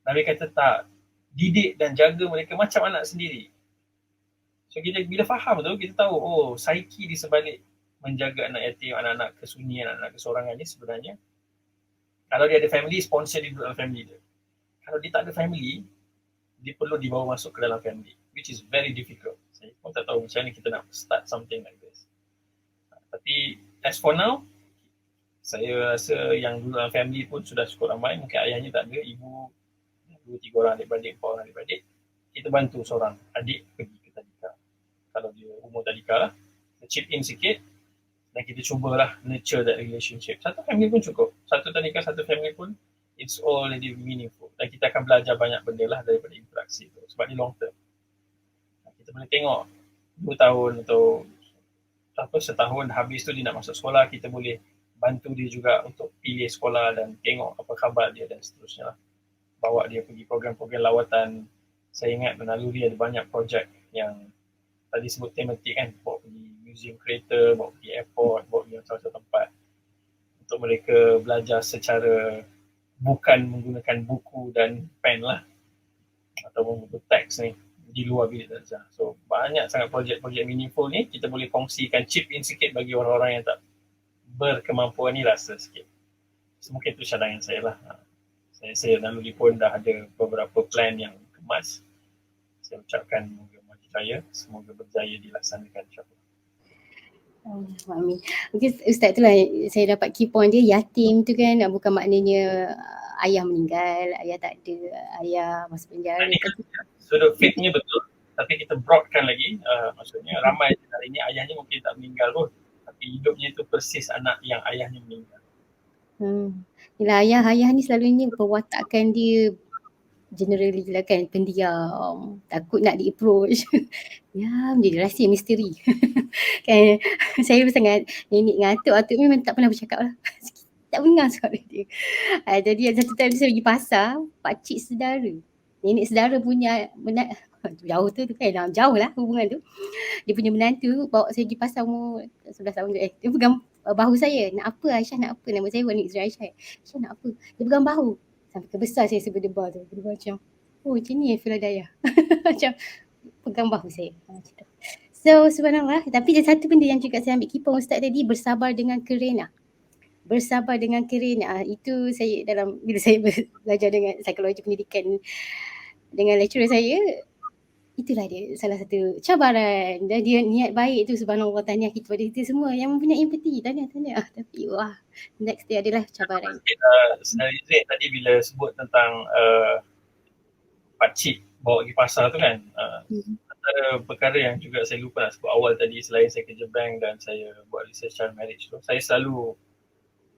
Nabi kata tak, didik dan jaga mereka macam anak sendiri. So kita bila faham tu, kita tahu psikologi di sebalik menjaga anak yatim, anak-anak kesunyian, anak-anak kesorangan ni sebenarnya, kalau dia ada family, sponsor dia duduk dalam family dia. Kalau dia tak ada family, dia perlu dibawa masuk ke dalam family, which is very difficult. Saya pun tak tahu macam mana kita nak start something like this. Tapi as for now, saya rasa yang duduk dalam family pun sudah cukup ramai. Mungkin ayahnya tak ada, ibu 2-3 orang adik-beradik, 4 orang adik-beradik. Kita bantu seorang adik pergi ke tadika. Kalau dia umur tadika lah, kita chip in sikit dan kita cubalah nurture that relationship. Satu family pun cukup. Satu tadika, satu family pun it's already meaningful. Dan kita akan belajar banyak benda lah daripada interaksi tu. Sebab ni long term. Kita boleh tengok 2 tahun atau setahun habis tu dia nak masuk sekolah, kita boleh bantu dia juga untuk pilih sekolah dan tengok apa khabar dia dan seterusnya lah. Bawa dia pergi program-program lawatan. Saya ingat menaluri ada banyak projek yang tadi sebut tematik kan, bawa pergi museum kereta, bawa pergi airport, bawa pergi macam-macam tempat untuk mereka belajar secara bukan menggunakan buku dan pen lah ataupun buku teks ni di luar bilik darjah. So banyak sangat projek-projek meaningful ni kita boleh kongsikan, chip in sikit bagi orang-orang yang tak berkemampuan ni rasa sikit. So, mungkin itu cadangan saya lah. Saya naluri pun dah ada beberapa plan yang kemas. Saya ucapkan moga maju jaya, semoga berjaya dilaksanakan insyaAllah. Amin. Mungkin Ustaz tu lah saya dapat key point dia, yatim tu kan bukan maknanya ayah meninggal, ayah tak ada, ayah masuk penjara. Sudut faith-nya betul, tapi kita broadkan lagi, maksudnya ramai hari ni ayahnya mungkin tak meninggal pun, tapi hidupnya itu persis anak yang ayahnya meninggal. Yelah, ayah ni selalunya perwatakan dia generally lah kan, pendiam, takut nak di-approach. Ya, menjadi rahsia misteri. Kan, saya sangat nenek dengan atuk memang tak pernah bercakap lah. Tak dengar suara dia. Jadi satu time saya pergi pasar, pakcik saudara, nenek saudara punya jauh tu kan, jauh lah hubungan tu. Dia punya menantu bawa saya pergi pasar umur 11 tahun tu. Dia pegang bahu saya, nak apa Aisyah, nak apa? Nama saya Wani Izra Aisyah. Aisyah nak apa? Dia pegang bahu. Sampai kebesar saya berdebar tu. Berdebar macam, oh macam ni Filadaya. Macam pegang bahu saya. Macam tu. So subhanallah. Tapi ada satu benda yang juga saya ambil kipau Ustaz tadi, bersabar dengan kerenah. Bersabar dengan kerenah. Itu saya bila saya belajar dengan psikologi pendidikan dengan lecturer saya, itulah dia salah satu cabaran. Dan dia niat baik tu, subhanallah, tahniah kita pada kita semua yang mempunyai empati, tahniah. Tapi wah, next dia adalah cabaran. Sebenarnya tadi bila sebut tentang pakcik bawa pergi pasar tu kan, antara perkara yang juga saya lupa nak sebut awal tadi, selain saya kerja bank dan saya buat research child marriage tu, saya selalu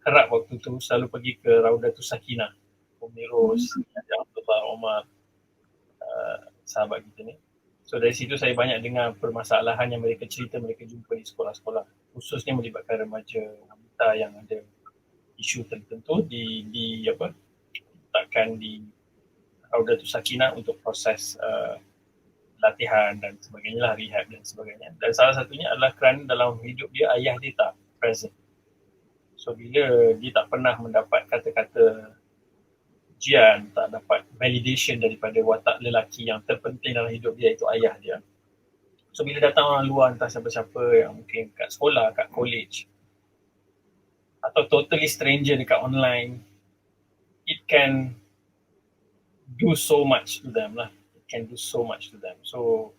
kerap waktu tu selalu pergi ke Raudatus Sakinah, Umi Ros, Abdullah Omar, sahabat kita ni. So dari situ saya banyak dengar permasalahan yang mereka cerita mereka jumpa di sekolah-sekolah, khususnya melibatkan remaja wanita yang ada isu tertentu diletakkan di Raudatus Sakinah untuk proses latihan dan sebagainya lah, rehab dan sebagainya. Dan salah satunya adalah kerana dalam hidup dia ayah dia tak present. So bila dia tak pernah mendapat kata-kata pujian, tak dapat validation daripada watak lelaki yang terpenting dalam hidup dia, iaitu ayah dia. So bila datang orang luar, entah siapa-siapa yang mungkin kat sekolah, kat college, atau totally stranger dekat online, it can do so much to them lah. It can do so much to them. So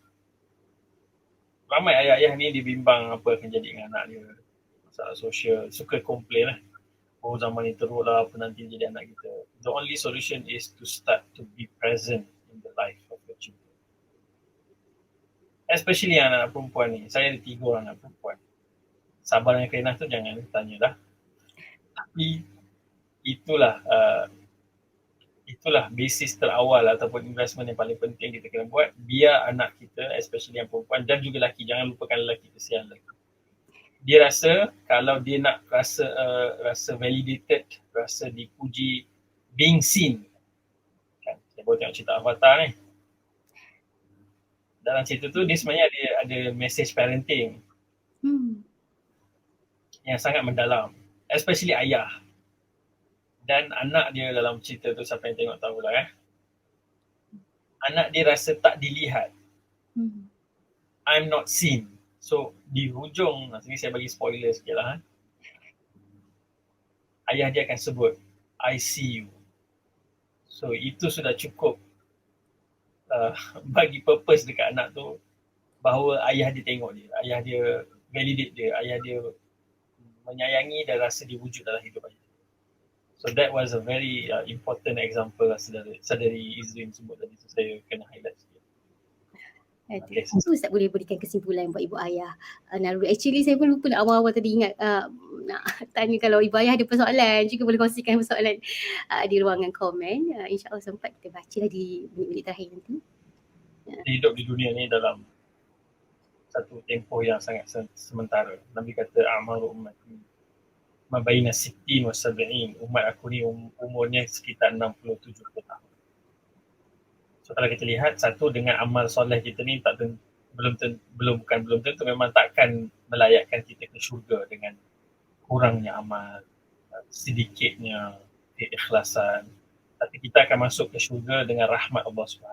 ramai ayah-ayah ni dia bimbang apa akan jadi dengan anak dia. Masalah sosial, suka komplain lah. Oh zaman ni teruk lah, apa nanti jadi anak kita. The only solution is to start to be present in the life of your children. Especially anak-anak perempuan ni. Saya ada 3 orang anak perempuan. Sabar dan kerenah tu jangan tanya dah. Tapi itulah basis terawal ataupun investment yang paling penting kita kena buat, biar anak kita, especially yang perempuan dan juga lelaki, jangan lupakan lelaki, kesian lelaki. Dia rasa kalau dia nak rasa validated, rasa dipuji, being seen. Kan? Saya baru tengok cerita Avatar ni. Dalam cerita tu dia sebenarnya ada message parenting yang sangat mendalam, especially ayah. Dan anak dia dalam cerita tu, siapa yang tengok tahulah anak dia rasa tak dilihat. I'm not seen. So di hujung, sini saya bagi spoiler sikit lah. Ayah dia akan sebut, I see you. So itu sudah cukup bagi purpose dekat anak tu, bahawa ayah dia tengok dia, ayah dia validate dia, ayah dia menyayangi dan rasa dia wujud dalam hidup ayah. So that was a very important example lah Saudari Izrin sebut tadi, so saya kena highlight sikit. Okay. So Ustaz boleh berikan kesimpulan buat ibu ayah. Narul, actually saya pun lupa nak awal-awal tadi ingat nak tanya kalau ibu ayah ada persoalan juga boleh kongsikan persoalan di ruangan komen. InsyaAllah sempat kita bacalah di minit-minit terakhir nanti. Hidup di dunia ni dalam satu tempoh yang sangat sementara. Nabi kata a'maru ummati mabaina 60 wa 70. Umat aku ni umurnya sekitar 60-70 tahun. So kalau kita lihat, satu, dengan amal soleh kita ni belum tentu memang takkan melayakkan kita ke syurga dengan kurangnya amal, sedikitnya keikhlasan. Tapi kita akan masuk ke syurga dengan rahmat Allah SWT.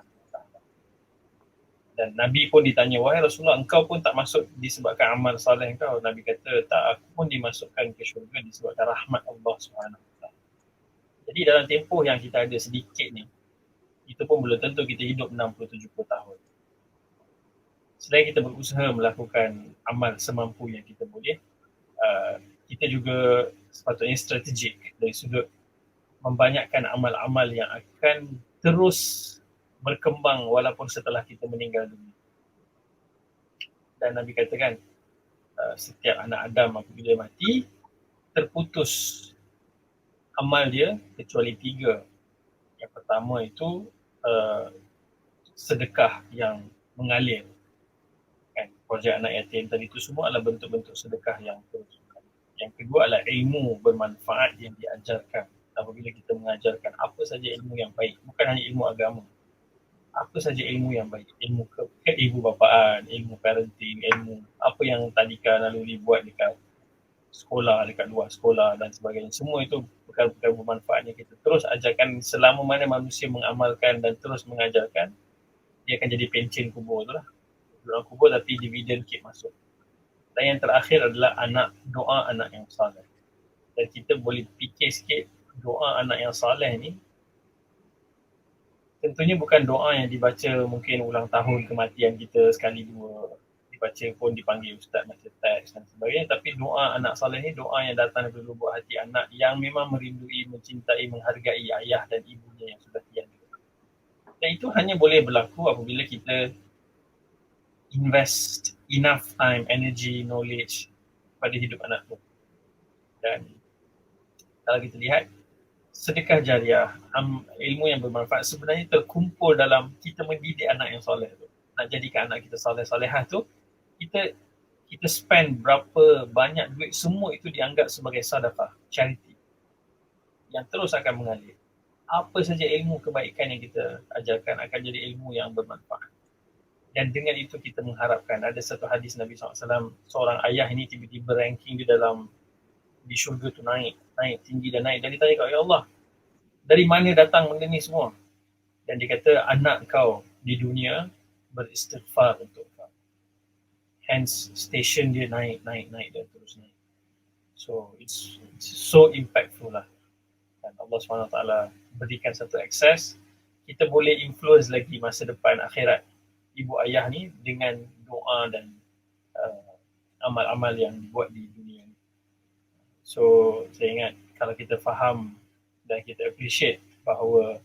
Dan Nabi pun ditanya, wahai Rasulullah, engkau pun tak masuk disebabkan amal soleh engkau? Nabi kata, tak, aku pun dimasukkan ke syurga disebabkan rahmat Allah SWT. Jadi dalam tempoh yang kita ada sedikit ni, itu pun belum tentu kita hidup 60-70 tahun. Selain kita berusaha melakukan amal semampu yang kita boleh, kita juga sepatutnya strategik dari sudut membanyakkan amal-amal yang akan terus berkembang walaupun setelah kita meninggal dunia. Dan Nabi katakan, setiap anak Adam apabila mati, terputus amal dia kecuali 3. Yang pertama itu sedekah yang mengalir. Kan, projek anak yatim tadi itu semua adalah bentuk-bentuk sedekah yang terus. Yang kedua adalah ilmu bermanfaat yang diajarkan. Apabila kita mengajarkan apa saja ilmu yang baik, bukan hanya ilmu agama, apa saja ilmu yang baik, ilmu keibubapaan, ilmu parenting, ilmu apa yang tadika naluri buat dekat sekolah, dekat luar sekolah dan sebagainya, semua itu perkara-perkara bermanfaat yang kita terus ajarkan. Selama mana manusia mengamalkan dan terus mengajarkan, dia akan jadi pencen kubur tu lah. Dalam kubur tapi dividen keep masuk. Dan yang terakhir adalah doa anak yang saleh. Dan kita boleh fikir sikit, doa anak yang saleh ni tentunya bukan doa yang dibaca mungkin ulang tahun kematian kita sekali dua, dibaca pun dipanggil ustaz baca teks dan sebagainya, tapi doa anak saleh ni doa yang datang dari lubuk hati anak yang memang merindui, mencintai, menghargai ayah dan ibunya yang sudah tiada. Dan itu hanya boleh berlaku apabila kita invest enough time, energy, knowledge pada hidup anak tu. Dan kalau kita lihat, sedekah jariah, ilmu yang bermanfaat sebenarnya terkumpul dalam kita mendidik anak yang soleh tu. Nak jadikan anak kita soleh-solehah tu, kita spend berapa banyak duit, semua itu dianggap sebagai sedekah, charity yang terus akan mengalir. Apa saja ilmu kebaikan yang kita ajarkan akan jadi ilmu yang bermanfaat. Dan dengan itu kita mengharapkan, ada satu hadis Nabi SAW, seorang ayah ini tiba-tiba ranking di syurga tu naik tinggi dan naik, dan ditanya kat, ya Allah, dari mana datang benda ni semua? Dan dia kata, anak kau di dunia beristighfar untuk kau, hence station dia naik dan terus naik. So it's so impactful lah. Dan Allah SWT berikan satu akses, kita boleh influence lagi masa depan akhirat ibu ayah ni dengan doa dan amal-amal yang dibuat di dunia ni. So saya ingat kalau kita faham dan kita appreciate bahawa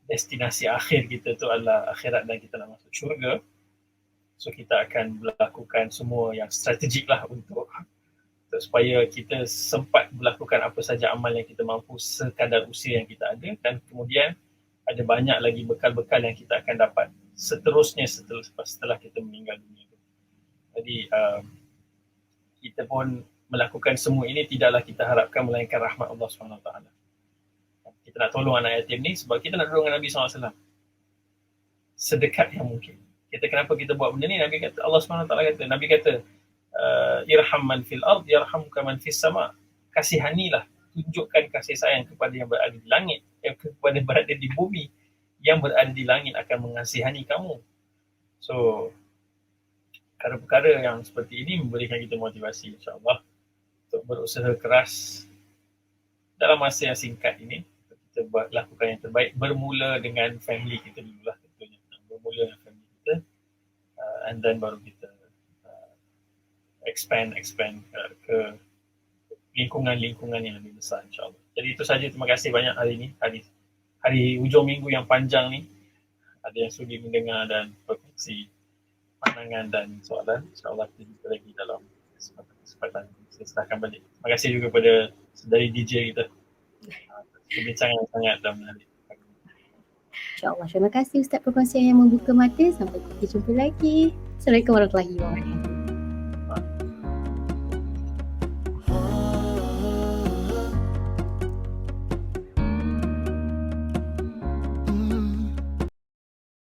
destinasi akhir kita tu adalah akhirat dan kita nak masuk syurga, so kita akan melakukan semua yang strategik lah untuk supaya kita sempat melakukan apa saja amal yang kita mampu sekadar usia yang kita ada, dan kemudian ada banyak lagi bekal-bekal yang kita akan dapat seterusnya setelah kita meninggal dunia. Jadi kita pun melakukan semua ini tidaklah kita harapkan melainkan rahmat Allah SWT. Kita nak tolong anak yatim ni sebab kita nak tolong Nabi SAW sedekat yang mungkin. Kenapa kita buat benda ni? Nabi kata, Allah SWT kata, Nabi kata, irham man fil ard yarhamka man fis sama. Kasihanilah, tunjukkan kasih sayang kepada yang berada di langit, kepada berada di bumi. Yang berada di langit akan mengasihani kamu. So perkara-perkara yang seperti ini memberikan kita motivasi, insyaAllah, untuk berusaha keras dalam masa yang singkat ini. Kita lakukan yang terbaik, bermula dengan family kita dululah tentunya. Bermula dengan family kita, and then baru kita expand ke lingkungan-lingkungan yang lebih besar, insyaAllah. Jadi itu saja, terima kasih banyak hari ini, hari hujung minggu yang panjang ni. Ada yang sudi mendengar dan berkongsi pandangan dan soalan. InsyaAllah kita jumpa lagi dalam kesempatan saya serahkan balik. Terima kasih juga kepada dari DJ kita. Perbincangan yang sangat dan menarik. InsyaAllah. Terima kasih Ustaz perkongsian yang membuka mata. Sampai kita jumpa lagi. Assalamualaikum warahmatullahi wabarakatuh.